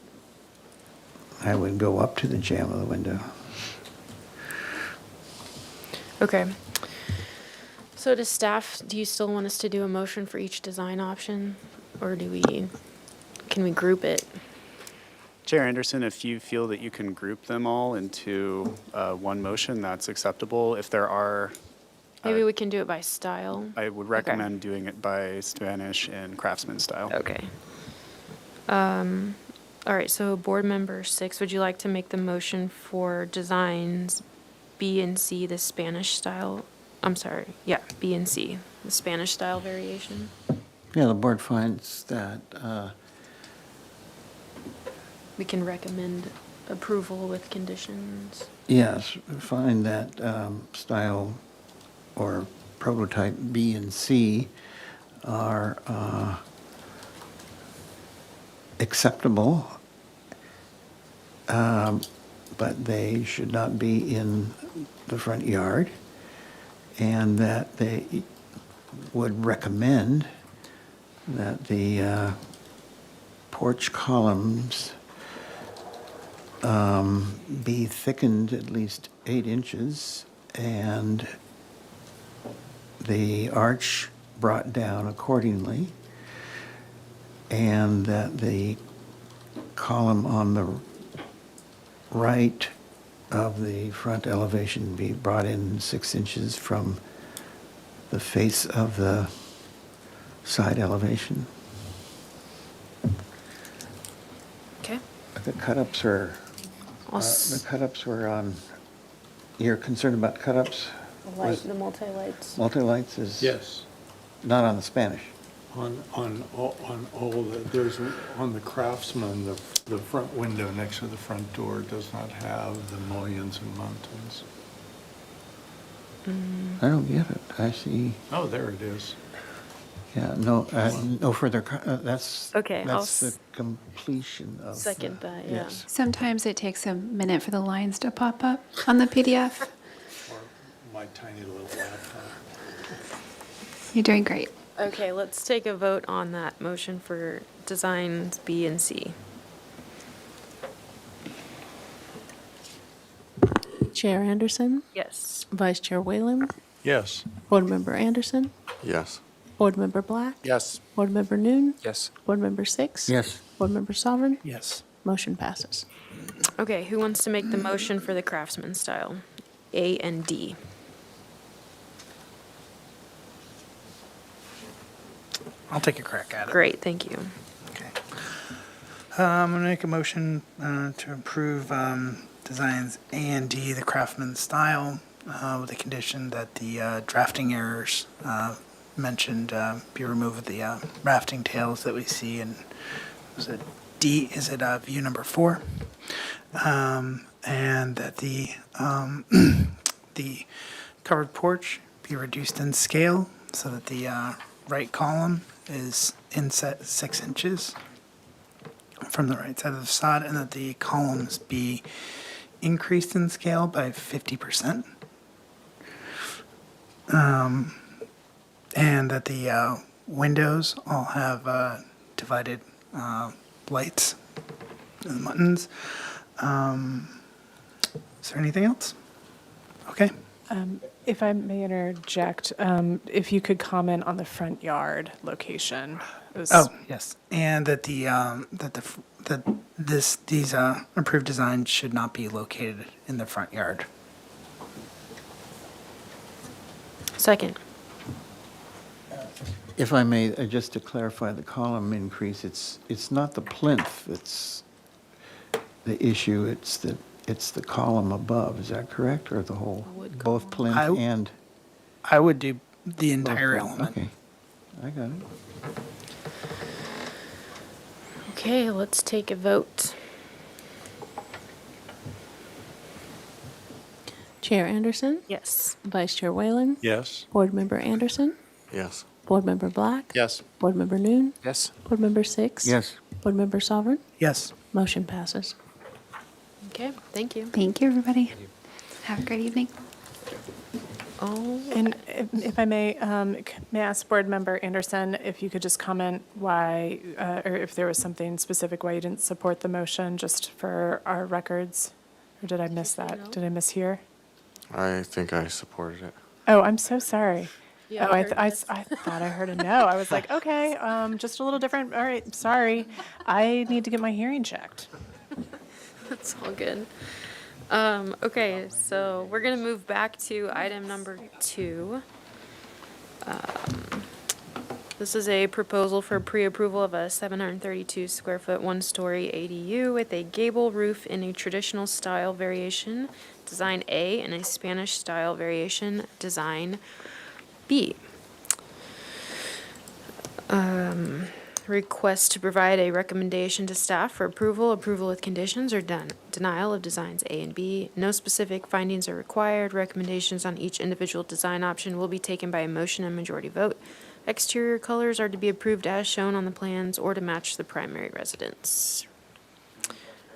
I would go up to the jamb of the window. Okay. So does staff, do you still want us to do a motion for each design option? Or can we group it? Chair Anderson, if you feel that you can group them all into one motion, that's acceptable. If there are, Maybe we can do it by style. I would recommend doing it by Spanish and Craftsman style. Okay. All right, so board member 6, would you like to make the motion for designs B and C, the Spanish style? I'm sorry, yeah, B and C, the Spanish style variation? Yeah, the board finds that We can recommend approval with conditions. yes, find that style or prototype B and C are acceptable, but they should not be in the front yard, and that they would recommend that the porch columns be thickened at least 8 inches and the arch brought down accordingly, and that the column on the right of the front elevation be brought in 6 inches from the face of the side elevation. Okay. The cut-ups are, were on, you're concerned about cut-ups? The multi-lights. Multi-lights is Yes. not on the Spanish. On all, there's, on the Craftsman, the front window next to the front door does not have the mullions and muntins. I don't get it. I see, Oh, there it is. yeah, no further, that's, Okay, I'll that's the completion of. second that, yeah. Yes. Sometimes it takes a minute for the lines to pop up on the PDF. Or my tiny little laptop. You're doing great. Okay, let's take a vote on that motion for designs B and C. Chair Anderson, Yes. Vice Chair Whalen, Yes. Board Member Anderson, Yes. Board Member Black, Yes. Board Member Noon, Yes. Board Member 6. Yes. Board Member Sovereign, Yes. motion passes. Okay, who wants to make the motion for the Craftsman style? A and D. I'll take a crack at it. Great, thank you. Okay. I'm going to make a motion to approve designs A and D, the Craftsman style, with the condition that the drafting errors mentioned be removed with the rafting tails that we see in, was it D, is it view number 4? And that the the covered porch be reduced in scale so that the right column is inset 6 inches from the right side of the facade, and that the columns be increased in scale by 50%. And that the windows all have divided lights in the buttons. Is there anything else? Okay. If I may interject, if you could comment on the front yard location. Oh, yes. And that these approved designs should not be located in the front yard. Second. If I may, just to clarify the column increase, it's not the plinth that's the issue, it's the column above, is that correct, or the whole? Both plinth and? I would do the entire both plinth, element. Okay, I got it. Okay, let's take a vote. Chair Anderson, Yes. Vice Chair Whalen, Yes. Board Member Anderson, Yes. Board Member Black, Yes. Board Member Noon, Yes? Board Member Six. Yes. Board Member Sovereign, Yes. motion passes. Okay, thank you. Thank you, everybody. Have a great evening. Oh, And if I may, may I ask Board Member Anderson if you could just comment why, or if there was something specific why you didn't support the motion, just for our records? Or did I miss that? Did I mishear? I think I supported it. Oh, I'm so sorry. Yeah, Oh, I I heard thought I heard a no. I was like, okay, just a little different. All right, sorry. I need to get my hearing checked. that's all good. Okay, so we're gonna move back to item number 2. This is a proposal for pre-approval of a 732 square foot, 1-story ADU with a gable roof in a traditional style variation, design A, and a Spanish style variation, design B. Request to provide a recommendation to staff for approval with conditions, or denial of designs A and B. No specific findings are required. Recommendations on each individual design option will be taken by a motion and majority vote. Exterior colors are to be approved as shown on the plans or to match the primary residence.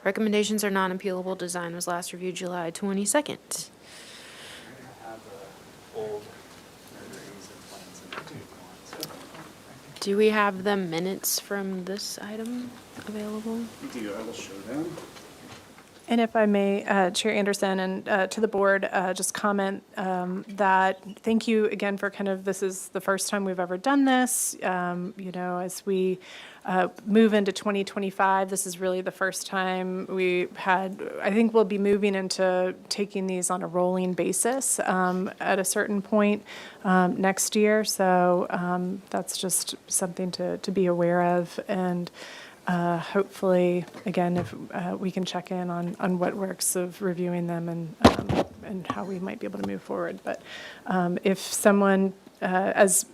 Recommendations are non-appealable. Design was last reviewed July 22nd. Do we have the minutes from this item available? And if I may, Chair Anderson, and to the board, just comment that, thank you again for this is the first time we've ever done this. As we move into 2025, this is really the first time I think we'll be moving into taking these on a rolling basis at a certain point next year. So that's just something to be aware of. And hopefully, again, if we can check in on what works of reviewing them and how we might be able to move forward. But if someone, as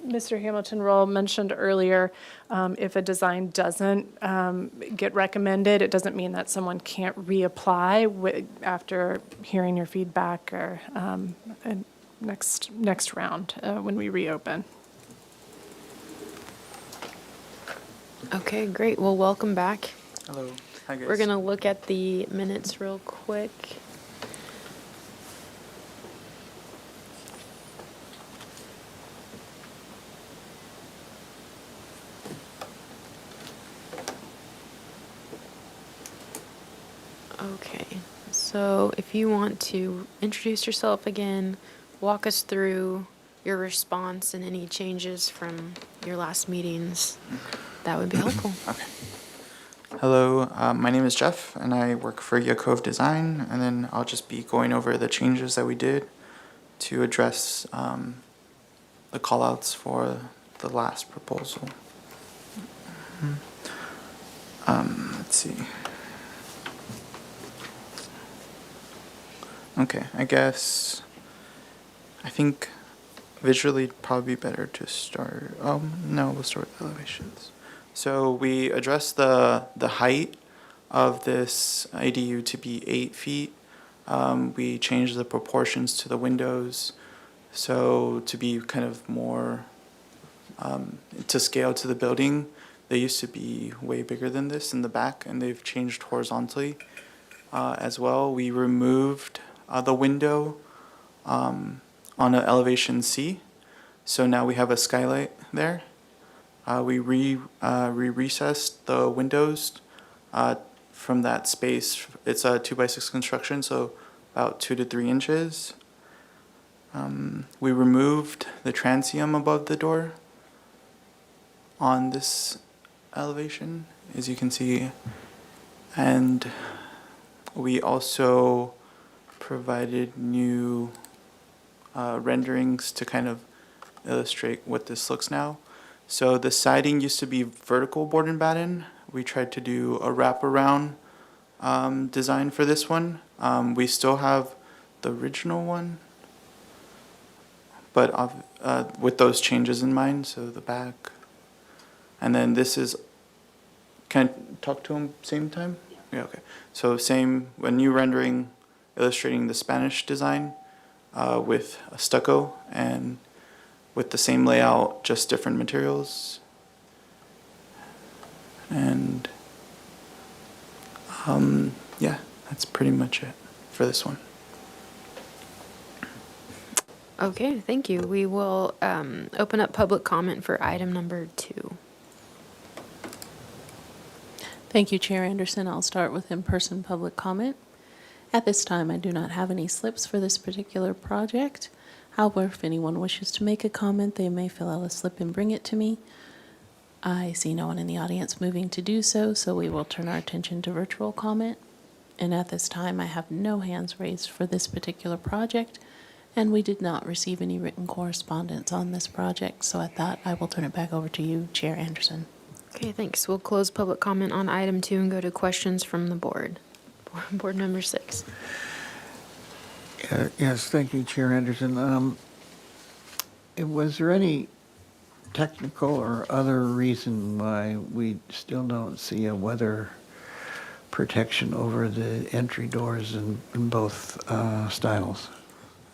Mr. Hamilton-Roll mentioned earlier, if a design doesn't get recommended, it doesn't mean that someone can't reapply after hearing your feedback or next round when we reopen. Okay, great. Well, welcome back. Hello. Hi, guys. We're going to look at the minutes real quick. Okay, so if you want to introduce yourself again, walk us through your response and any changes from your last meetings, that would be helpful. Okay. Hello, my name is Jeff, and I work for Yakov Design, and then I'll just be going over the changes that we did to address the callouts for the last proposal. Let's see. Okay, I think visually it'd probably be better to start, no, we'll start with elevations. So we addressed the height of this ADU to be 8 feet. We changed the proportions to the windows, so to be kind of more to scale to the building. They used to be way bigger than this in the back, and they've changed horizontally as well. We removed the window on an elevation C, so now we have a skylight there. We recessed the windows from that space. It's a 2x6 construction, so about 2 to 3 inches. We removed the transom above the door on this elevation, as you can see, and we also provided new renderings to kind of illustrate what this looks now. So the siding used to be vertical board and batten. We tried to do a wraparound design for this one. We still have the original one, but with those changes in mind, so the back. And then this is, can I talk to him same time? Yeah, okay. So same, a new rendering, illustrating the Spanish design with a stucco and with the same layout, just different materials. And yeah, that's pretty much it for this one. Okay, thank you. We will open up public comment for item number 2. Thank you, Chair Anderson. I'll start with in-person public comment. At this time, I do not have any slips for this particular project. However, if anyone wishes to make a comment, they may fill out a slip and bring it to me. I see no one in the audience moving to do so, so we will turn our attention to virtual comment. And at this time, I have no hands raised for this particular project, and we did not receive any written correspondence on this project. So at that, I will turn it back over to you, Chair Anderson. Okay, thanks. We'll close public comment on item 2 and go to questions from the board. Board member 6. Yes, thank you, Chair Anderson. Was there any technical or other reason why we still don't see a weather protection over the entry doors in both styles?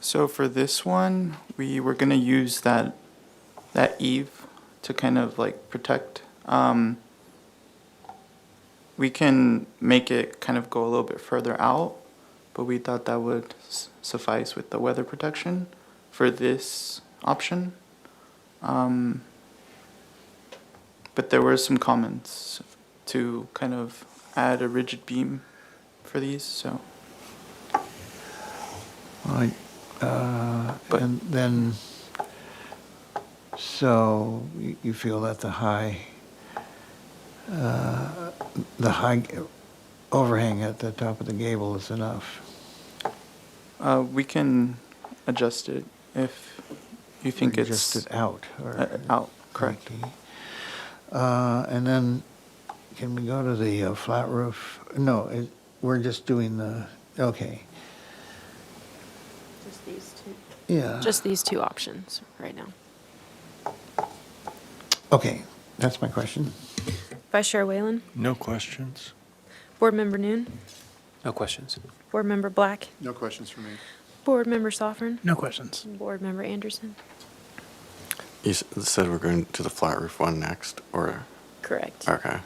So for this one, we were gonna use that eave to kind of like protect. We can make it kind of go a little bit further out, but we thought that would suffice with the weather protection for this option. But there were some comments to kind of add a rigid beam for these, so. Right. But- And then, so you feel that the high overhang at the top of the gable is enough? We can adjust it if you think it's. Adjust it out? Or Out, correct. Okay. And then, can we go to the flat roof? No, we're just doing the, okay, Just these 2. yeah. Just these 2 options right now. Okay, that's my question. Vice Chair Whalen? No questions? Board member Noon? No questions. Board member Black? No questions for me. Board member Soffern? No questions. Board member Anderson? You said we're going to the flat roof one next, or? Correct. Okay.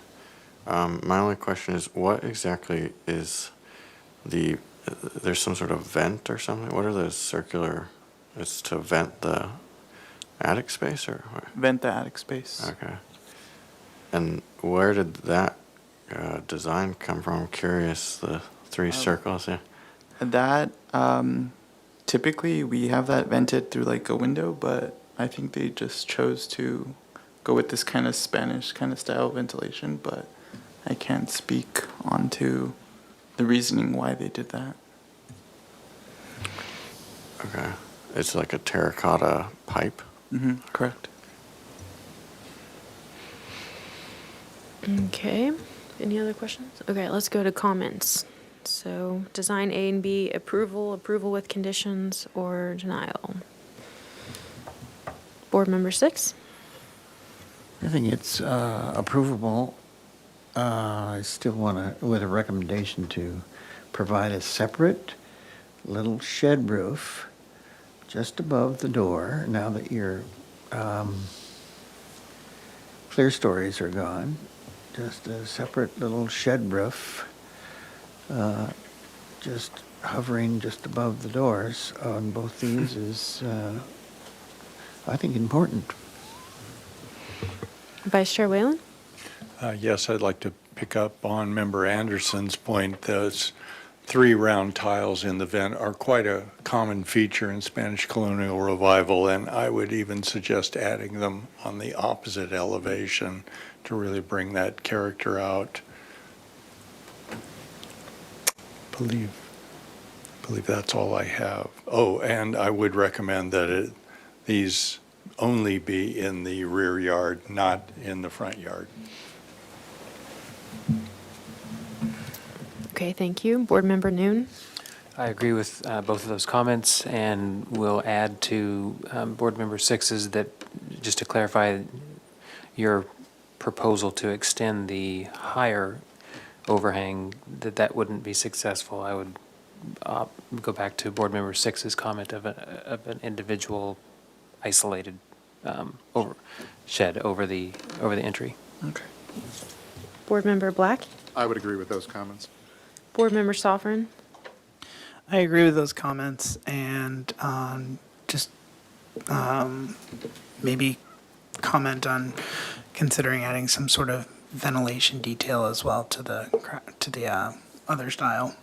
My only question is, what exactly is there's some sort of vent or something? What are those circular, it's to vent the attic space or what? Vent the attic space. Okay. And where did that design come from? I'm curious, the 3 circles, yeah. That, typically we have that vented through like a window, but I think they just chose to go with this kind of Spanish kind of style ventilation, but I can't speak onto the reasoning why they did that. Okay. It's like a terracotta pipe? Mm-hmm, correct. Okay. Any other questions? Okay, let's go to comments. So design A and B, approval with conditions, or denial. Board member 6? I think it's approvable. I still want to, with a recommendation to provide a separate little shed roof just above the door, now that your clear stories are gone. Just a separate little shed roof, just hovering just above the doors on both these is, I think, important. Vice Chair Whalen? Yes, I'd like to pick up on Member Anderson's point. Those 3 round tiles in the vent are quite a common feature in Spanish colonial revival, and I would even suggest adding them on the opposite elevation to really bring that character out. Believe that's all I have. Oh, and I would recommend that these only be in the rear yard, not in the front yard. Okay, thank you. Board member Noon? I agree with both of those comments, and will add to Board Member 6's that, just to clarify, your proposal to extend the higher overhang, that wouldn't be successful. I would go back to Board Member Six's comment of an individual isolated shed over the entry. Okay. Board Member Black? I would agree with those comments. Board Member Sovereign? I agree with those comments and just maybe comment on considering adding some sort of ventilation detail as well to the other style.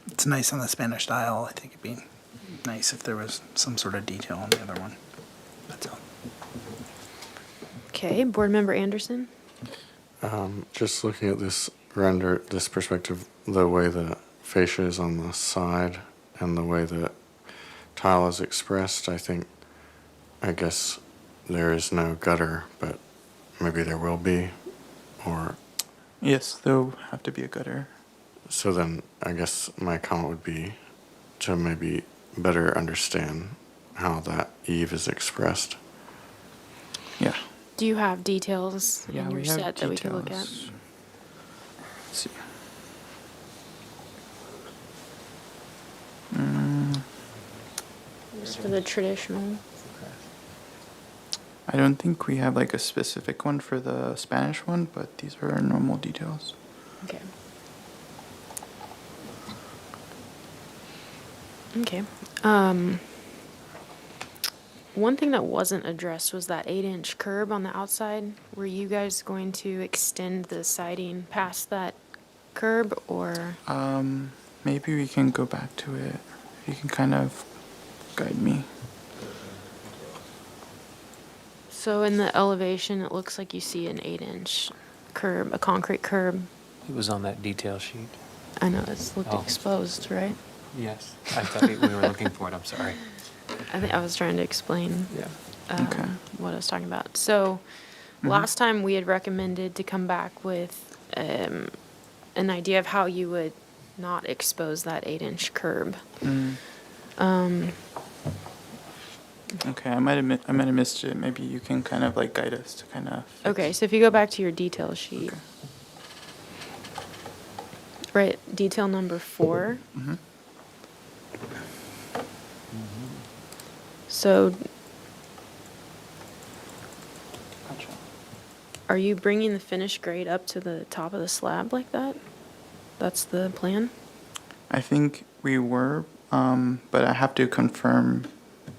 It's nice on the Spanish style. I think it'd be nice if there was some sort of detail on the other one. That's all. Okay, Board Member Anderson? Just looking at this this perspective, the way the fascia is on the side and the way the tile is expressed, I guess there is no gutter, but maybe there will be, or... Yes, there'll have to be a gutter. So then I guess my comment would be to maybe better understand how that eave is expressed. Yeah. Do you have details Yeah, in your we have set that we can look at? details. Let's see. Just for the traditional. I don't think we have like a specific one for the Spanish one, but these are our normal details. Okay. Okay. One thing that wasn't addressed was that 8-inch curb on the outside. Were you guys going to extend the siding past that curb, or? Maybe we can go back to it. You can kind of guide me. So in the elevation, it looks like you see an 8-inch curb, a concrete curb. It was on that detail sheet. I know, it's looked Oh. exposed, right? Yes. I thought we were looking for it, I'm sorry. I think I was trying to explain Yeah. Okay. what I was talking about. So last time we had recommended to come back with an idea of how you would not expose that 8-inch curb. Okay, I might have missed it. Maybe you can kind of like guide us to kind of. Okay, so if you go back to your detail sheet, Okay. right, detail number 4. Mm-hmm. So Gotcha. are you bringing the finished grade up to the top of the slab like that? That's the plan? I think we were, but I have to confirm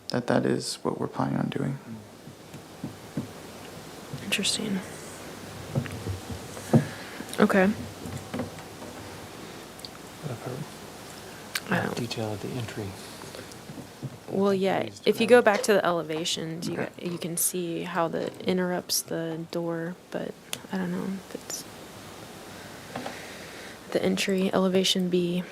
that that is what we're planning on doing. Interesting. Okay. I don't- Detail at the entry. Well, yeah, if you go back to the elevations, you can see how that interrupts the door, but I don't know if it's the entry, elevation B.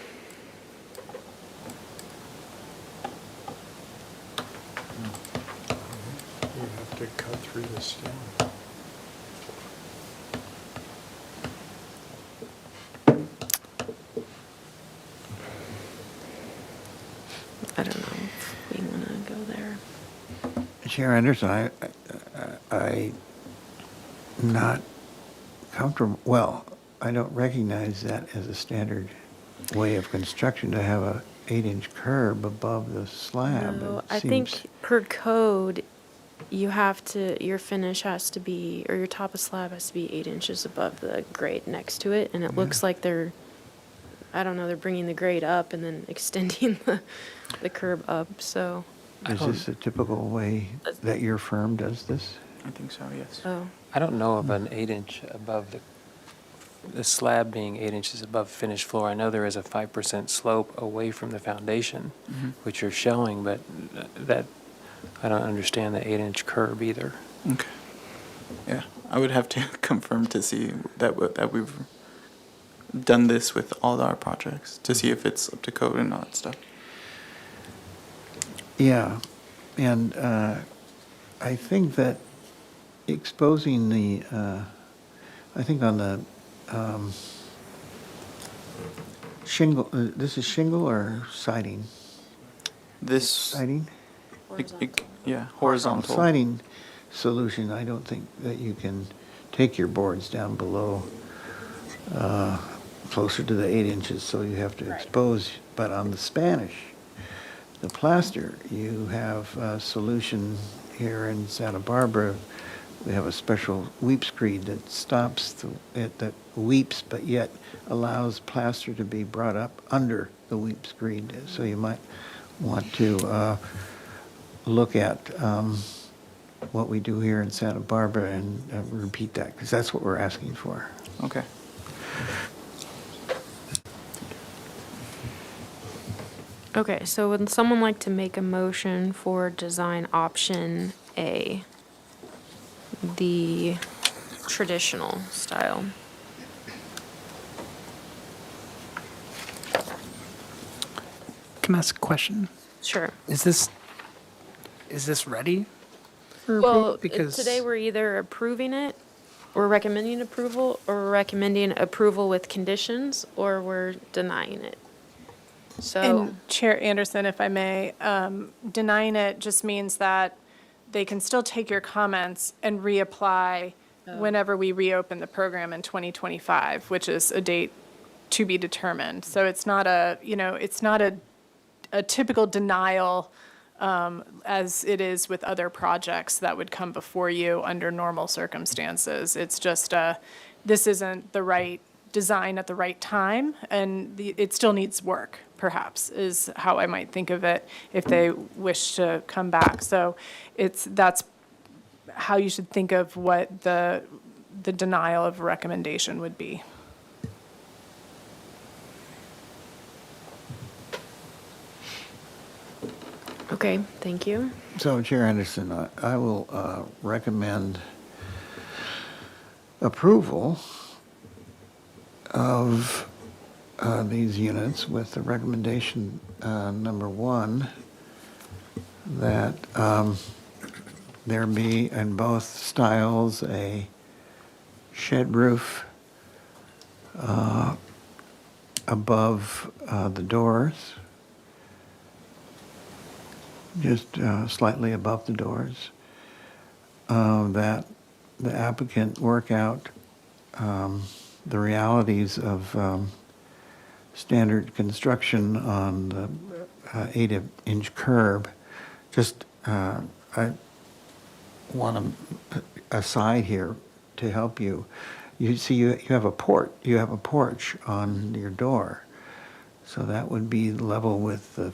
You have to cut through the stem. I don't know if we want to go there. Chair Anderson, I'm not comfortable, well, I don't recognize that as a standard way of construction to have a 8-inch curb above the slab. No, It I seems- think per code, you have to, your finish has to be, or your top of slab has to be 8 inches above the grade next to it, and it looks like they're, I don't know, they're bringing the grade up and then extending the curb up, so, Is this a typical way that your firm does this? I think so, yes. oh. I don't know of an 8-inch above the slab being 8 inches above finished floor. I know there is a 5% slope away from the foundation, which you're showing, but that, I don't understand the 8-inch curb either. Okay. Yeah, I would have to confirm to see that we've done this with all our projects to see if it's up to code and all that stuff. Yeah, and I think that exposing the, I think on the shingle, this is shingle or siding? This Siding? yeah, horizontal. Siding solution, I don't think that you can take your boards down below closer to the 8 inches, so you have to expose. But on the Spanish, the plaster, you have a solution here in Santa Barbara. We have a special weep screed that stops that weeps, but yet allows plaster to be brought up under the weep screed. So you might want to look at what we do here in Santa Barbara and repeat that, because that's what we're asking for. Okay. Okay, so would someone like to make a motion for design option A, the traditional style? Can I ask a question? Sure. Is this ready for Well, approval? Because today we're either approving it, we're recommending approval, or we're recommending approval with conditions, or we're denying it. So, And Chair Anderson, if I may, denying it just means that they can still take your comments and reapply whenever we reopen the program in 2025, which is a date to be determined. So it's not a, it's not a typical denial as it is with other projects that would come before you under normal circumstances. It's just this isn't the right design at the right time, and it still needs work, perhaps, is how I might think of it if they wish to come back. So that's how you should think of what the denial of recommendation would be. okay, thank you. So, Chair Anderson, I will recommend approval of these units with the recommendation number 1, that there be in both styles a shed roof above the doors, just slightly above the doors, that the applicant work out the realities of standard construction on the 8-inch curb. Just, I want to aside here to help you. You see, you have a porch on your door, so that would be level with the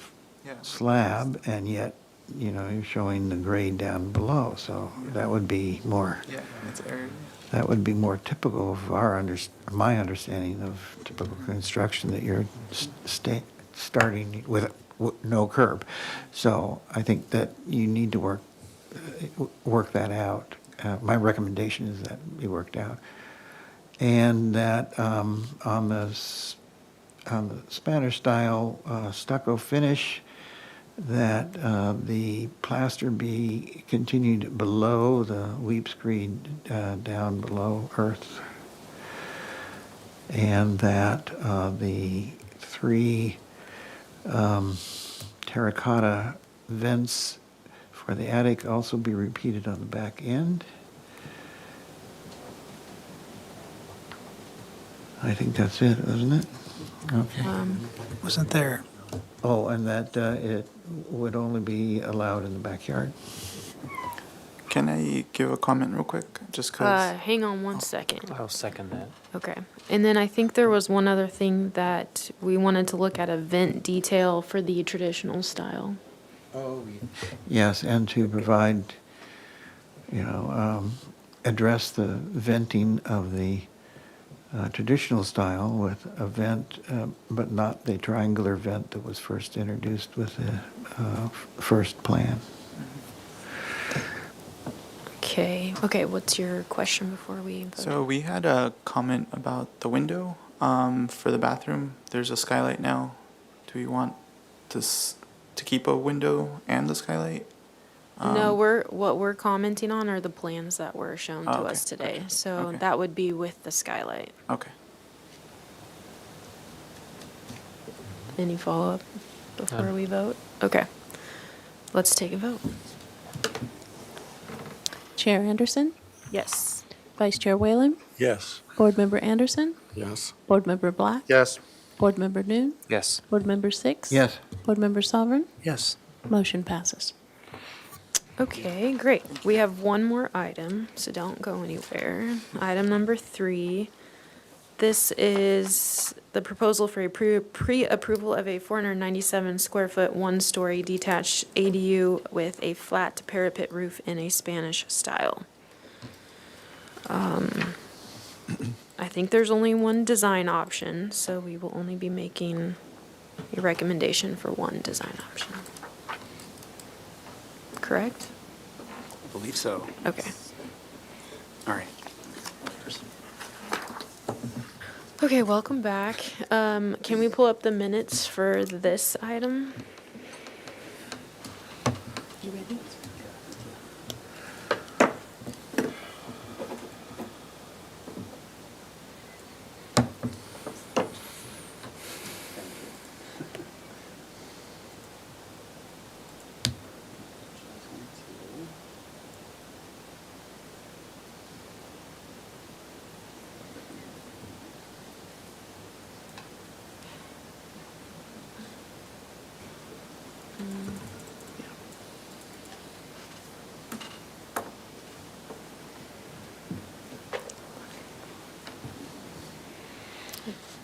slab, and yet, you're showing the grade down below, so that would be more. Yeah, it's area. That would be more typical of my understanding of typical construction, that you're starting with no curb. So I think that you need to work that out. My recommendation is that be worked out, and that on the Spanish style stucco finish, that the plaster be continued below the weep screed, down below earth, and that the 3 terracotta vents for the attic also be repeated on the back end. I think that's it, isn't it? Okay. wasn't there. Oh, and that it would only be allowed in the backyard. Can I give a comment real quick? Just because. Hang on one second. I'll second that. Okay. And then I think there was one other thing that we wanted to look at, a vent detail for the traditional style. Oh, yes, and to provide, address the venting of the traditional style with a vent, but not the triangular vent that was first introduced with the first plan. Okay, what's your question before we vote? So we had a comment about the window for the bathroom. There's a skylight now. Do we want this to keep a window and the skylight? No, what we're commenting on are the plans that were shown to us today. So Okay. that would be with the skylight. Okay. Any follow-up before None. we vote? Okay. Let's take a vote. Chair Anderson, Yes. Vice Chair Whalen, Yes. Board Member Anderson? Yes. Board Member Black? Yes. Board Member Noon? Yes. Board Member Six? Yes. Board Member Sovereign? Yes. Motion passes. Okay, great. We have one more item, so don't go anywhere. Item number 3. This is the proposal for a pre-approval of a 497 square foot, 1-story detached ADU with a flat parapet roof in a Spanish style. I think there's only one design option, so we will only be making a recommendation for one design option. Correct? I believe so. Okay. All right. Okay, welcome back. Can we pull up the minutes for this item? You ready?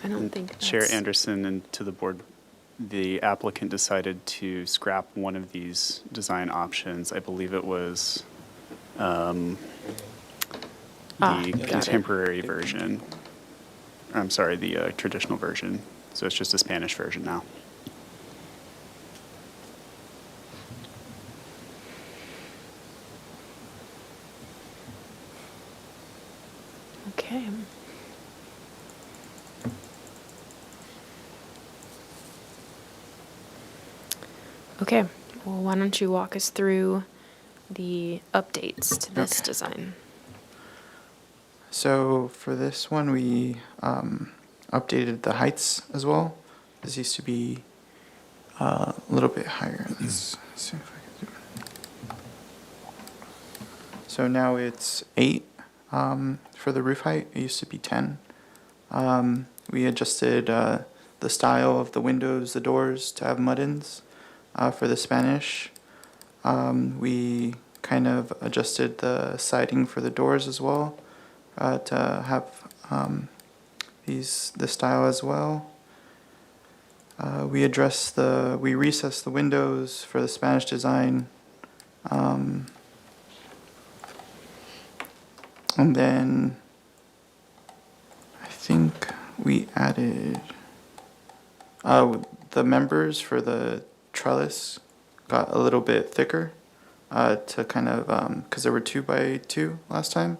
I don't think Chair that's- Anderson and to the board, the applicant decided to scrap one of these design options. I believe it was the got it. contemporary version. I'm sorry, the traditional version. So it's just a Spanish version now. Okay. Okay, well, why don't you walk us through the updates to this design? So for this one, we updated the heights as well. This used to be a little bit higher. Let's see if I can do it. So now it's 8 for the roof height. It used to be 10. We adjusted the style of the windows, the doors to have mud-ins for the Spanish. We kind of adjusted the siding for the doors as well to have the style as well. We recessed the windows for the Spanish design. And then I think we added the members for the trellis got a little bit thicker to kind of, because there were 2x2 last time.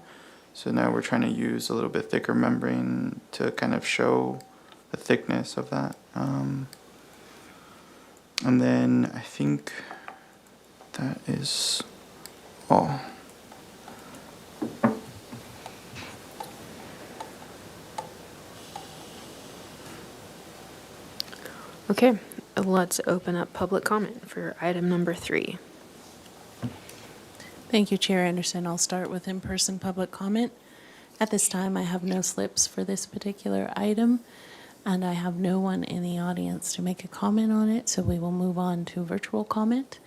So now we're trying to use a little bit thicker membrane to kind of show the thickness of that. And then I think that is all. Okay, let's open up public comment for item number 3. Thank you, Chair Anderson. I'll start with in-person public comment. At this time, I have no slips for this particular item, and I have no one in the audience to make a comment on it, so we will move on to virtual comment.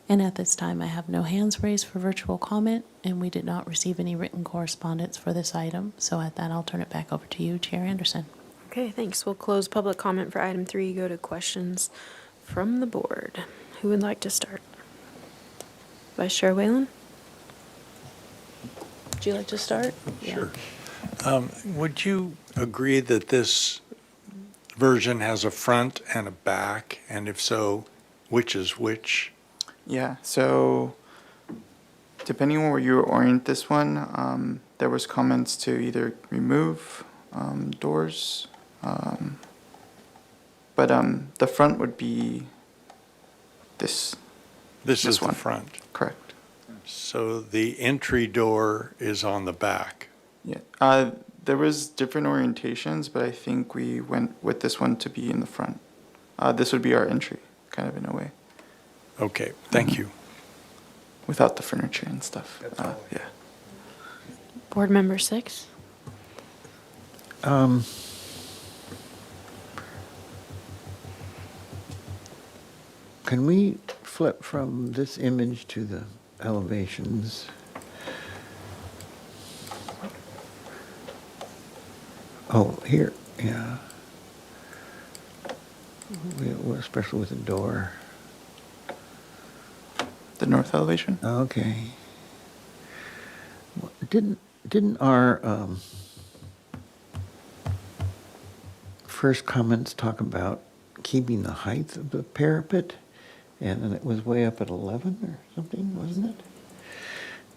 And at this time, I have no hands raised for virtual comment, and we did not receive any written correspondence for this item. So at that, I'll turn it back over to you, Chair Anderson. Okay, thanks. We'll close public comment for item 3, go to questions from the board. Who would like to start? Vice Chair Whalen? Would you like to start? Sure. Would you agree that this version has a front and a back? And if so, which is which? Yeah, so depending on where you orient this one, there was comments to either remove doors, but the front would be this. This is one. the front. Correct. So the entry door is on the back. Yeah. There was different orientations, but I think we went with this one to be in the front. This would be our entry, kind of in a way. Okay, thank you. Without the furniture and stuff. Yeah. Board Member 6? Can we flip from this image to the elevations? Oh, here, yeah. Especially with the door. The north elevation? Okay. Didn't our first comments talk about keeping the height of the parapet? And then it was way up at 11 or something, wasn't it?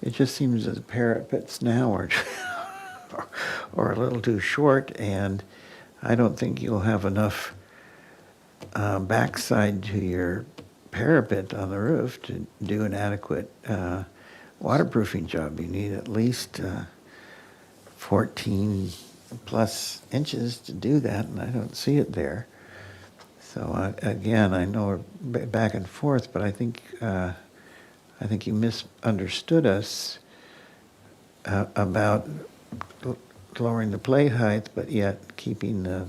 It just seems that the parapets now are, are a little too short, and I don't think you'll have enough backside to your parapet on the roof to do an adequate waterproofing job. You need at least 14 plus inches to do that, and I don't see it there. So again, I know we're back and forth, but I think you misunderstood us about lowering the plate height, but yet keeping the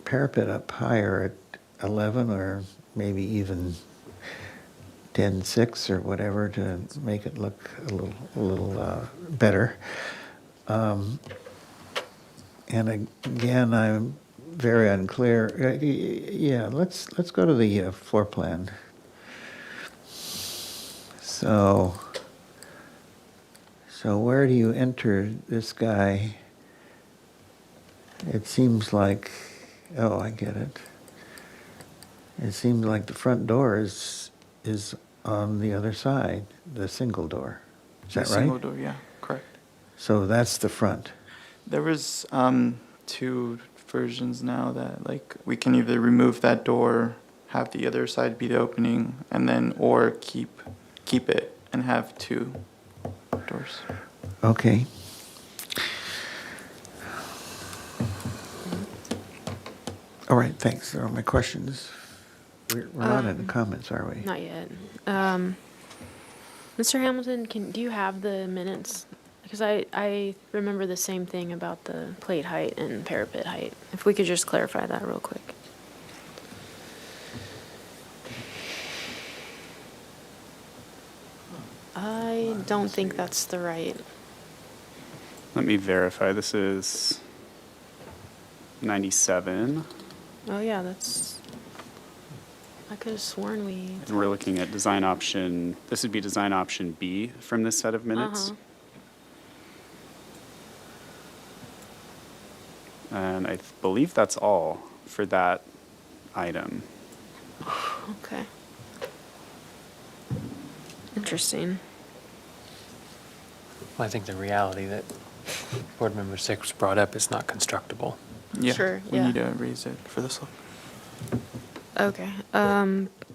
parapet up higher at 11 or maybe even 10.6 or whatever to make it look a little better. And again, I'm very unclear. Yeah, let's go to the floor plan. So where do you enter this guy? It seems like, oh, I get it. It seems like the front door is on the other side, the single door. Is that right? Single door, yeah, correct. So that's the front. There was two versions now that like we can either remove that door, have the other side be the opening, and then or keep it and have two doors. Okay. All right, thanks. Those are my questions. We're not in the comments, are we? Not yet. Mr. Hamilton, do you have the minutes? Because I remember the same thing about the plate height and parapet height. If we could just clarify that real quick. I don't think that's the right. Let me verify. This is 97. Oh, yeah, that's, I could have sworn we. And we're looking at design option, this would be design option B from this set of minutes. And I believe that's all for that item. Okay. Interesting. Well, I think the reality that Board Member 6 brought up is not constructible. Yeah, Sure, we yeah. need to raise it for this look. Okay.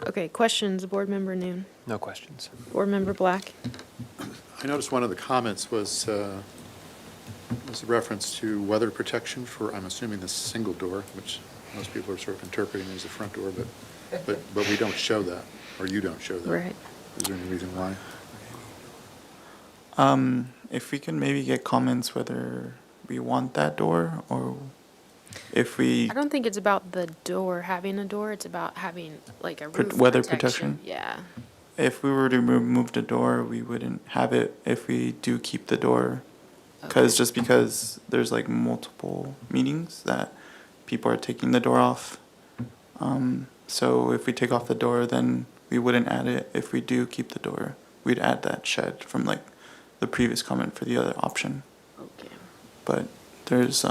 Okay, questions, Board Member Noon. No questions. Board Member Black. I noticed one of the comments was a reference to weather protection for, I'm assuming, the single door, which most people are sort of interpreting as the front door, but we don't show that, or you don't show that. Right. Is there any reason why? If we can maybe get comments whether we want that door or if we I don't think it's about the door, having a door, it's about having like a roof weather protection. Yeah. if we were to remove the door, we wouldn't have it if we do keep the door. Because there's like multiple meetings that people are taking the door off. So if we take off the door, then we wouldn't add it. If we do keep the door, we'd add that shed from like the previous comment for the other option. Okay. But there was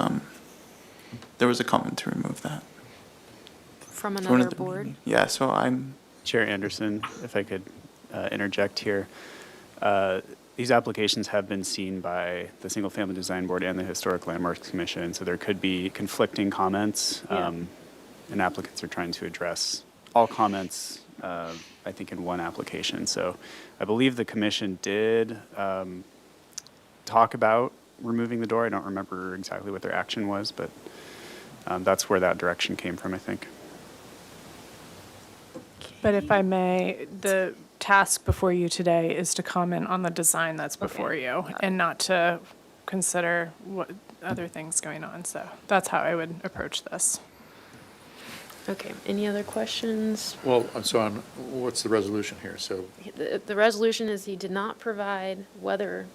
a comment to remove that. From For another the board? meeting. Yeah, so I'm. Chair Anderson, if I could interject here. These applications have been seen by the Single Family Design Board and the Historic Landmarks Commission, so there could be conflicting comments. Yeah. And applicants are trying to address all comments, I think, in one application. So I believe the commission did talk about removing the door. I don't remember exactly what their action was, but that's where that direction came from, I think. But if I may, the task before you today is to comment on the design that's before you and not to consider what other things going on. So that's how I would approach this. Okay, any other questions? Well, what's the resolution here? So, The resolution is he did not provide weather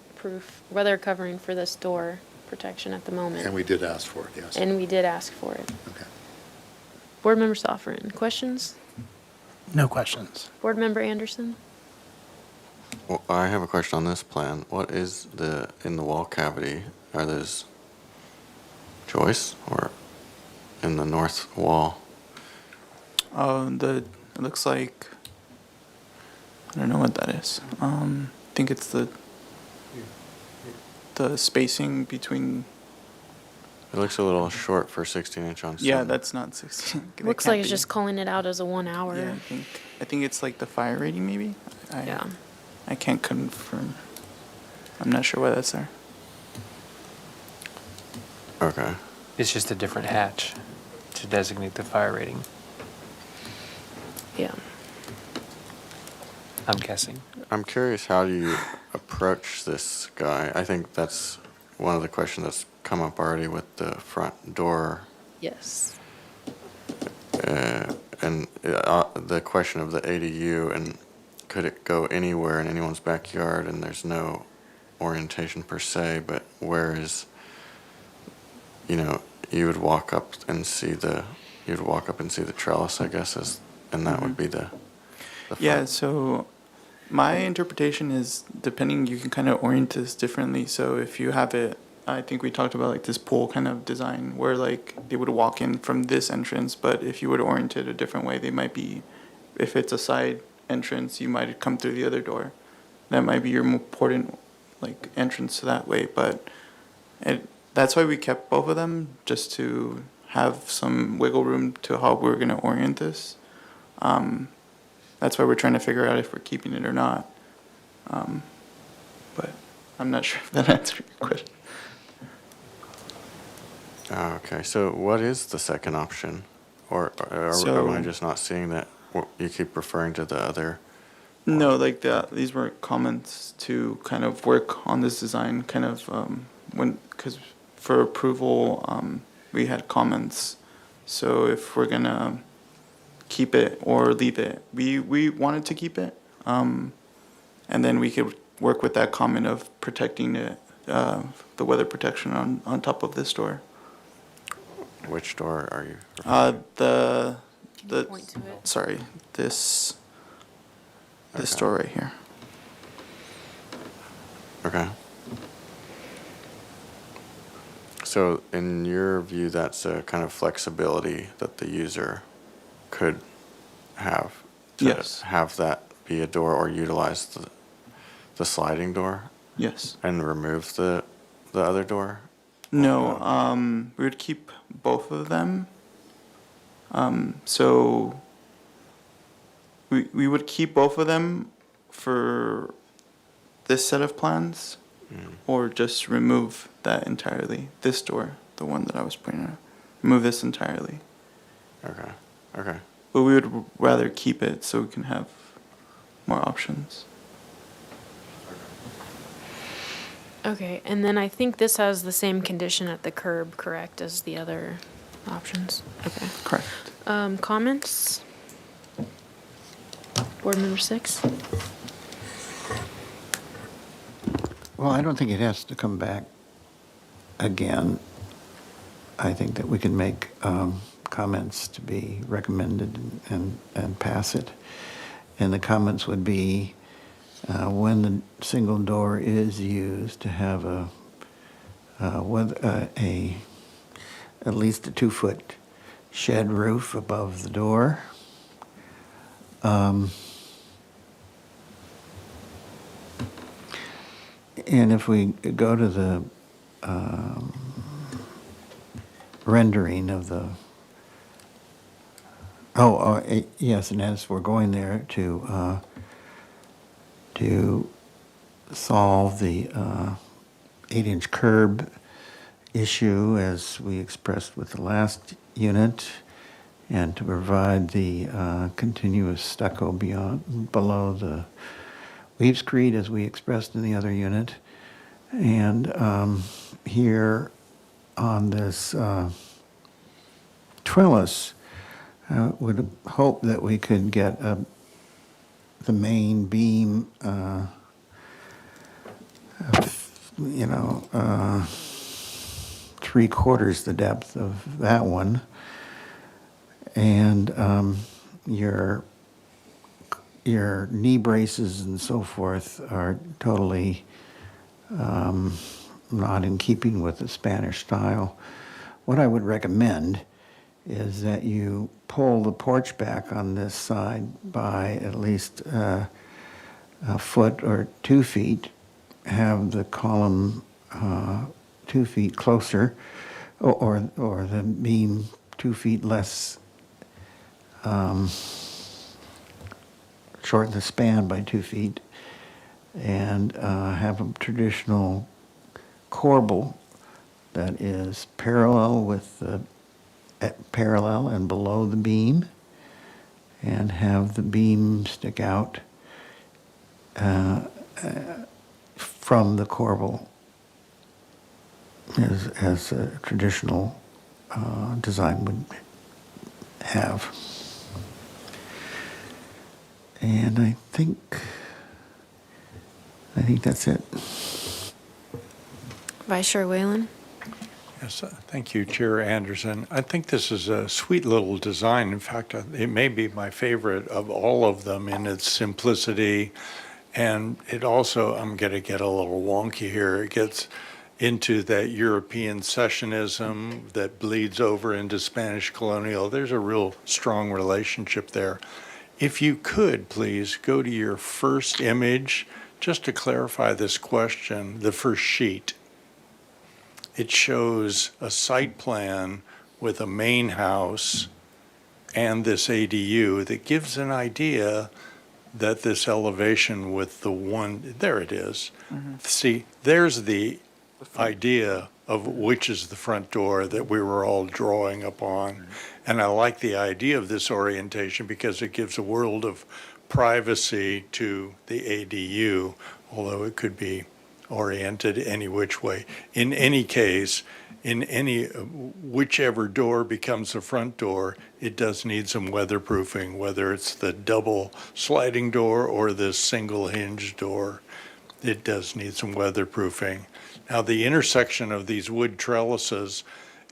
covering for this door protection at the moment. and we did ask for it, yes. And we did ask for it. Okay. Board Member Sofferin, questions? No questions. Board Member Anderson? Well, I have a question on this plan. What is in the wall cavity? Are those joists or in the north wall? It looks like, I don't know what that is. I think it's the spacing between. It looks a little short for 16-inch on Yeah, stone. that's not 16. That Looks can't like it's be. just calling it out as a 1 hour. Yeah, I think it's like the fire rating maybe. Yeah. I can't confirm. I'm not sure why that's there. Okay. It's just a different hatch to designate the fire rating, Yeah. I'm guessing. I'm curious, how do you approach this guy? I think that's one of the questions that's come up already with the front door. Yes. And the question of the ADU, and could it go anywhere in anyone's backyard, and there's no orientation per se, but where is, you would walk up and see the trellis, I guess, and that would be the Yeah, front. so my interpretation is depending, you can kind of orient this differently. So if you have it, I think we talked about like this pool kind of design where like they would walk in from this entrance, but if you would orient it a different way, they might be, if it's a side entrance, you might come through the other door. That might be your more important like entrance to that way, but that's why we kept both of them, just to have some wiggle room to how we're going to orient this. That's why we're trying to figure out if we're keeping it or not. But I'm not sure if that answers your question. Okay, so what is the second option? Or So- am I just not seeing that? You keep referring to the other. No, like these were comments to kind of work on this design, kind of because for approval, we had comments. So if we're gonna keep it or leave it, we wanted to keep it, and then we could work with that comment of protecting it, the weather protection on top of this door. Which door are you? Point to it. Sorry, this Okay. door right here. Okay. So in your view, that's a kind of flexibility that the user could have? To Yes. have that be a door or utilize the sliding door Yes. and remove the other door? No, we would keep both of them. So we would keep both of them for this set of plans, or just remove that entirely. This door, the one that I was pointing out, remove this entirely. Okay, okay. But we would rather keep it so we can have more options. Okay, and then I think this has the same condition at the curb, correct, as the other options? Okay. Correct. Comments? Board Member Six? Well, I don't think it has to come back again. I think that we can make comments to be recommended and pass it. And the comments would be, when the single door is used, to have at least a 2-foot shed roof above the door. And if we go to the rendering of the, yes, and as we're going there to solve the 8-inch curb issue as we expressed with the last unit, and to provide the continuous stucco below the weave screed as we expressed in the other unit, And here on this trellis, would hope that we could get the main beam, you know, 3/4 the depth of that one. And your knee braces and so forth are totally not in keeping with the Spanish style. What I would recommend is that you pull the porch back on this side by at least a foot or 2 feet, have the column 2 feet closer, or the beam 2 feet less, shorten the span by 2 feet, and have a traditional corbel that is parallel with the parallel and below the beam, and have the beam stick out from the corbel as a traditional design would have. And I think that's it. Vice Chair Whalen? Yes, thank you, Chair Anderson. I think this is a sweet little design. In fact, it may be my favorite of all of them in its simplicity. And it also, I'm going to get a little wonky here, it gets into that European sessionism that bleeds over into Spanish colonial. There's a real strong relationship there. If you could, please, go to your first image, just to clarify this question, the first sheet. It shows a site plan with a main house and this ADU that gives an idea that this elevation with the one, there it is. See, there's the idea of which is the front door that we were all drawing upon. And I like the idea of this orientation because it gives a world of privacy to the ADU, although it could be oriented any which way. In any case, whichever door becomes the front door, it does need some weatherproofing, whether it's the double sliding door or this single hinge door. It does need some weatherproofing. Now, the intersection of these wood trellises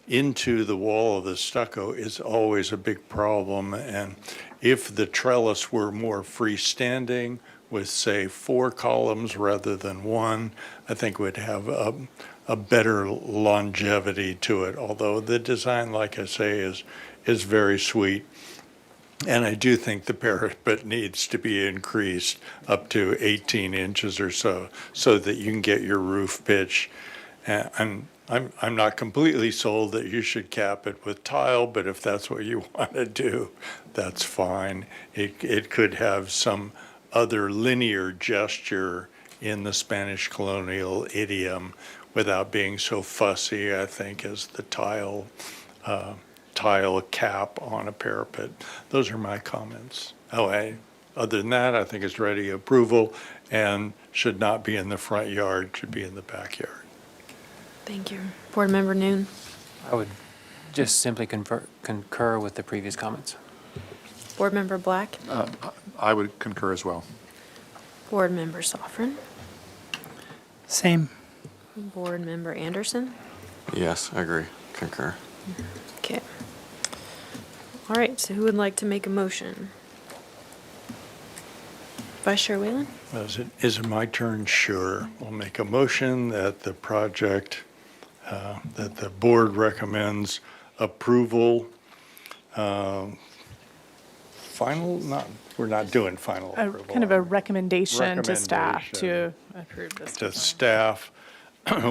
into the wall of the stucco is always a big problem. And if the trellis were more freestanding with, say, 4 columns rather than 1, I think would have a better longevity to it. Although the design, like I say, is very sweet. And I do think the parapet needs to be increased up to 18 inches or so that you can get your roof pitch. And I'm not completely sold that you should cap it with tile, but if that's what you want to do, that's fine. It could have some other linear gesture in the Spanish colonial idiom without being so fussy, I think, as the tile cap on a parapet. Those are my comments. Other than that, I think it's ready approval and should not be in the front yard, should be in the backyard. Thank you. Board Member Noon? I would just simply concur with the previous comments. Board Member Black? I would concur as well. Board Member Sofrin? Same. Board Member Anderson? Yes, I agree. Concur. Okay. All right, so who would like to make a motion? Vice Chair Whalen? Is it my turn? Sure. We'll make a motion that the project, that the board recommends approval. We're not doing final approval. Kind of a recommendation to staff to Recommendation approve this. to design. staff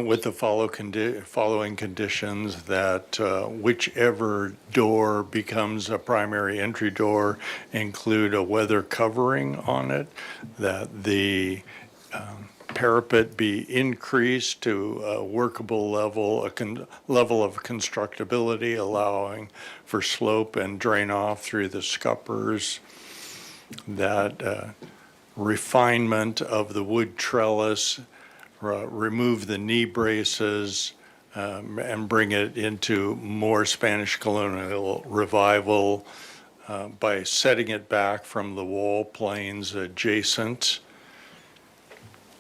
with the following conditions, that whichever door becomes a primary entry door include a weather covering on it, that the parapet be increased to a workable level, level of constructability, allowing for slope and drain off through the scuppers, that refinement of the wood trellis remove the knee braces and bring it into more Spanish colonial revival by setting it back from the wall planes adjacent.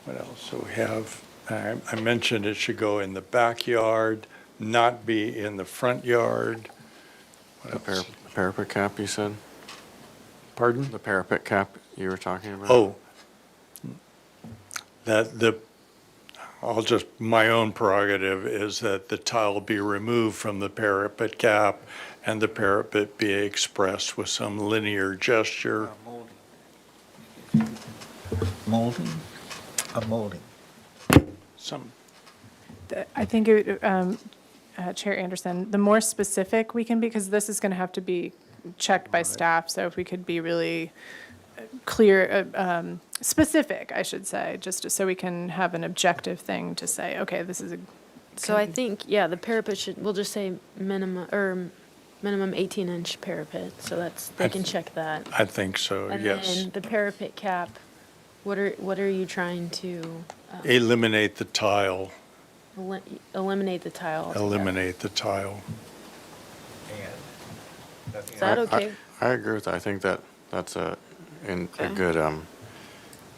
What else do we have? I mentioned it should go in the backyard, not be in the front yard. What The else? parapet cap, you said? Pardon? The parapet cap you were talking about? Oh, my own prerogative is that the tile be removed from the parapet cap and the parapet be expressed with some linear gesture. Molding? A molding. Some, I think, Chair Anderson, the more specific we can be, because this is going to have to be checked by staff, so if we could be really clear, specific, I should say, just so we can have an objective thing to say, okay, this is a. So I think, yeah, the parapet we'll just say minimum 18-inch parapet, so they can check that. I think so, And yes. then the parapet cap, what are you trying to? Eliminate the tile, Eliminate the tile. altogether. eliminate the tile. Is that okay? I agree with that. I think that's a good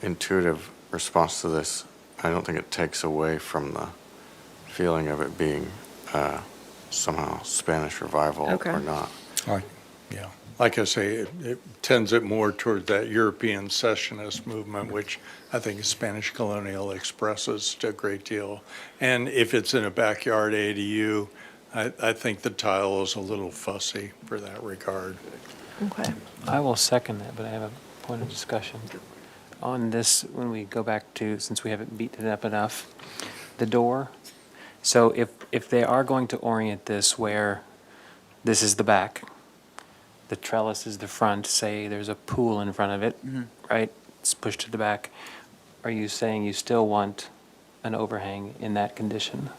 intuitive response to this. I don't think it takes away from the feeling of it being somehow Spanish revival Okay. or not. Yeah, like I say, it tends it more toward that European Secessionist movement, which I think Spanish colonial expresses a great deal. And if it's in a backyard ADU, I think the tile is a little fussy for that regard. Okay. I will second that, but I have a point of discussion. On this, when we go back to, since we haven't beaten it up enough, the door. So if they are going to orient this where this is the back, the trellis is the front, say there's a pool in front of it, right? It's pushed to the back. Are you saying you still want an overhang in that condition?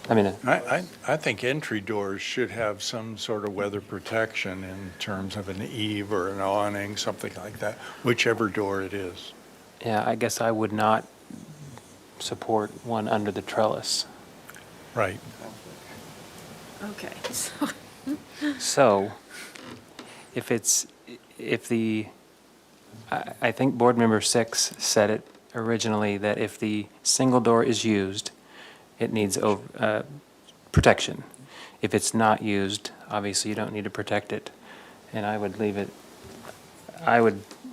I mean, I think entry doors should have some sort of weather protection in terms of an eave or an awning, something like that, whichever door it is. yeah, I guess I would not support one under the trellis. Right. Okay. So, I think Board Member 6 said it originally, that if the single door is used, it needs protection. If it's not used, obviously you don't need to protect it. And I would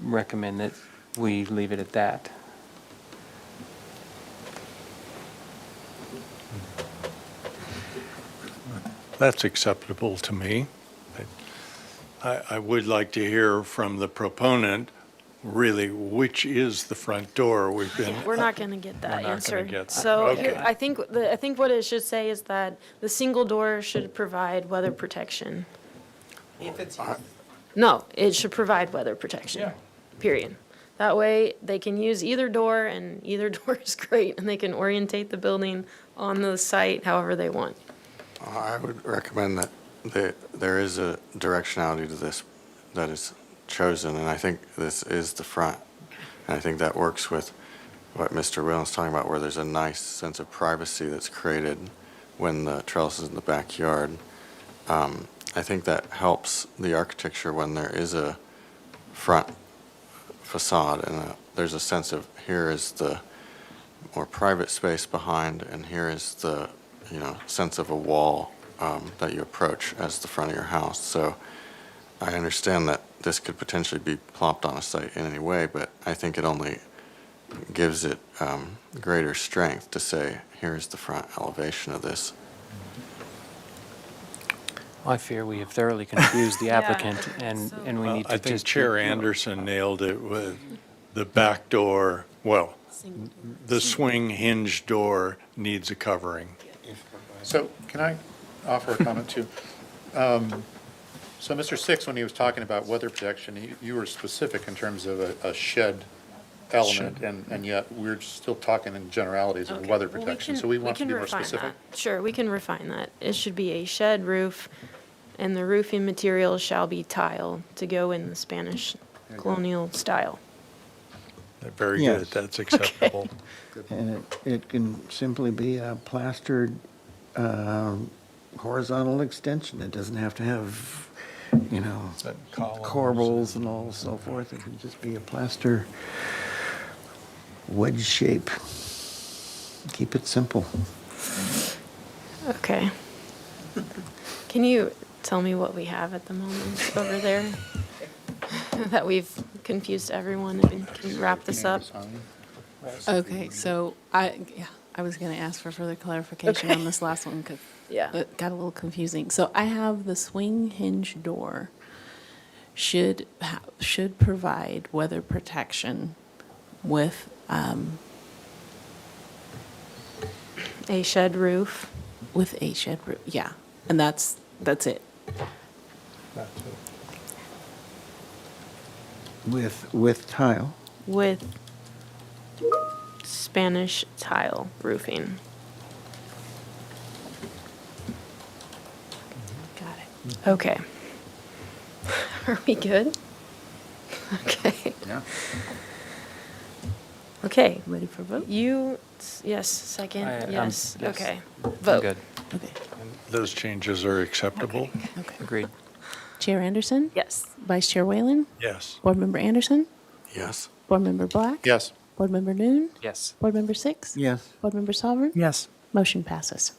recommend that we leave it at that. That's acceptable to me. I would like to hear from the proponent, really, which is the front door? We're not going to get that We're not gonna answer. get that. So Okay. I think what it should say is that the single door should provide weather protection. If it's No, it should provide weather protection. Period. That way, they can use either door, and either door is great, and they can orientate the building on the site however they want. I would recommend that there is a directionality to this that is chosen, and I think this is the front. And I think that works with what Mr. Whelan's talking about, where there's a nice sense of privacy that's created when the trellis is in the backyard. I think that helps the architecture when there is a front facade and there's a sense of here is the more private space behind, and here is the sense of a wall that you approach as the front of your house. So I understand that this could potentially be plopped on a site in any way, but I think it only gives it greater strength to say, here's the front elevation of this. I fear we have thoroughly confused the applicant, and we need to I think just. Chair Anderson nailed it with the back door, well, the swing hinge door needs a covering. So can I offer a comment too? So Mr. Six, when he was talking about weather protection, you were specific in terms of a shed element, and yet we're still talking in generalities of Okay. weather Well, protection. So we want to can be more refine specific? that. Sure, we can refine that. It should be a shed roof, and the roofing material shall be tile to go in the Spanish colonial style. Very good, Yes. that's acceptable. And it can simply be a plastered horizontal extension. It doesn't have to have, you know, That columns corbels and all so forth. It can just be a plaster wedge shape. Keep it simple. Okay. Can you tell me what we have at the moment over there? That we've confused everyone, and can you wrap this up? Okay, so I was going to ask for further clarification on this last one because Yeah. it got a little confusing. So I have the swing hinge door should provide weather protection with A shed roof. a shed roof. Yeah, and that's it. With tile. With Spanish tile roofing. Got it. Okay. Are we good? Okay. Yeah. Okay. Ready for vote? Yes, second, I'm- yes, yes. okay. I'm Vote. good. Okay. Those changes are acceptable? Okay. Agreed. Chair Anderson? Yes. Vice Chair Whalen? Yes. Board Member Anderson? Yes. Board Member Black? Yes. Board Member Noon? Yes. Board Member Six? Yes. Board Member Sovereign? Yes. Motion passes.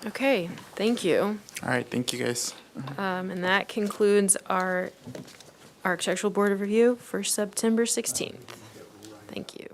Okay, thank you. All right, thank you guys. And that concludes our Architectural Board of Review for September 16th. Thank you.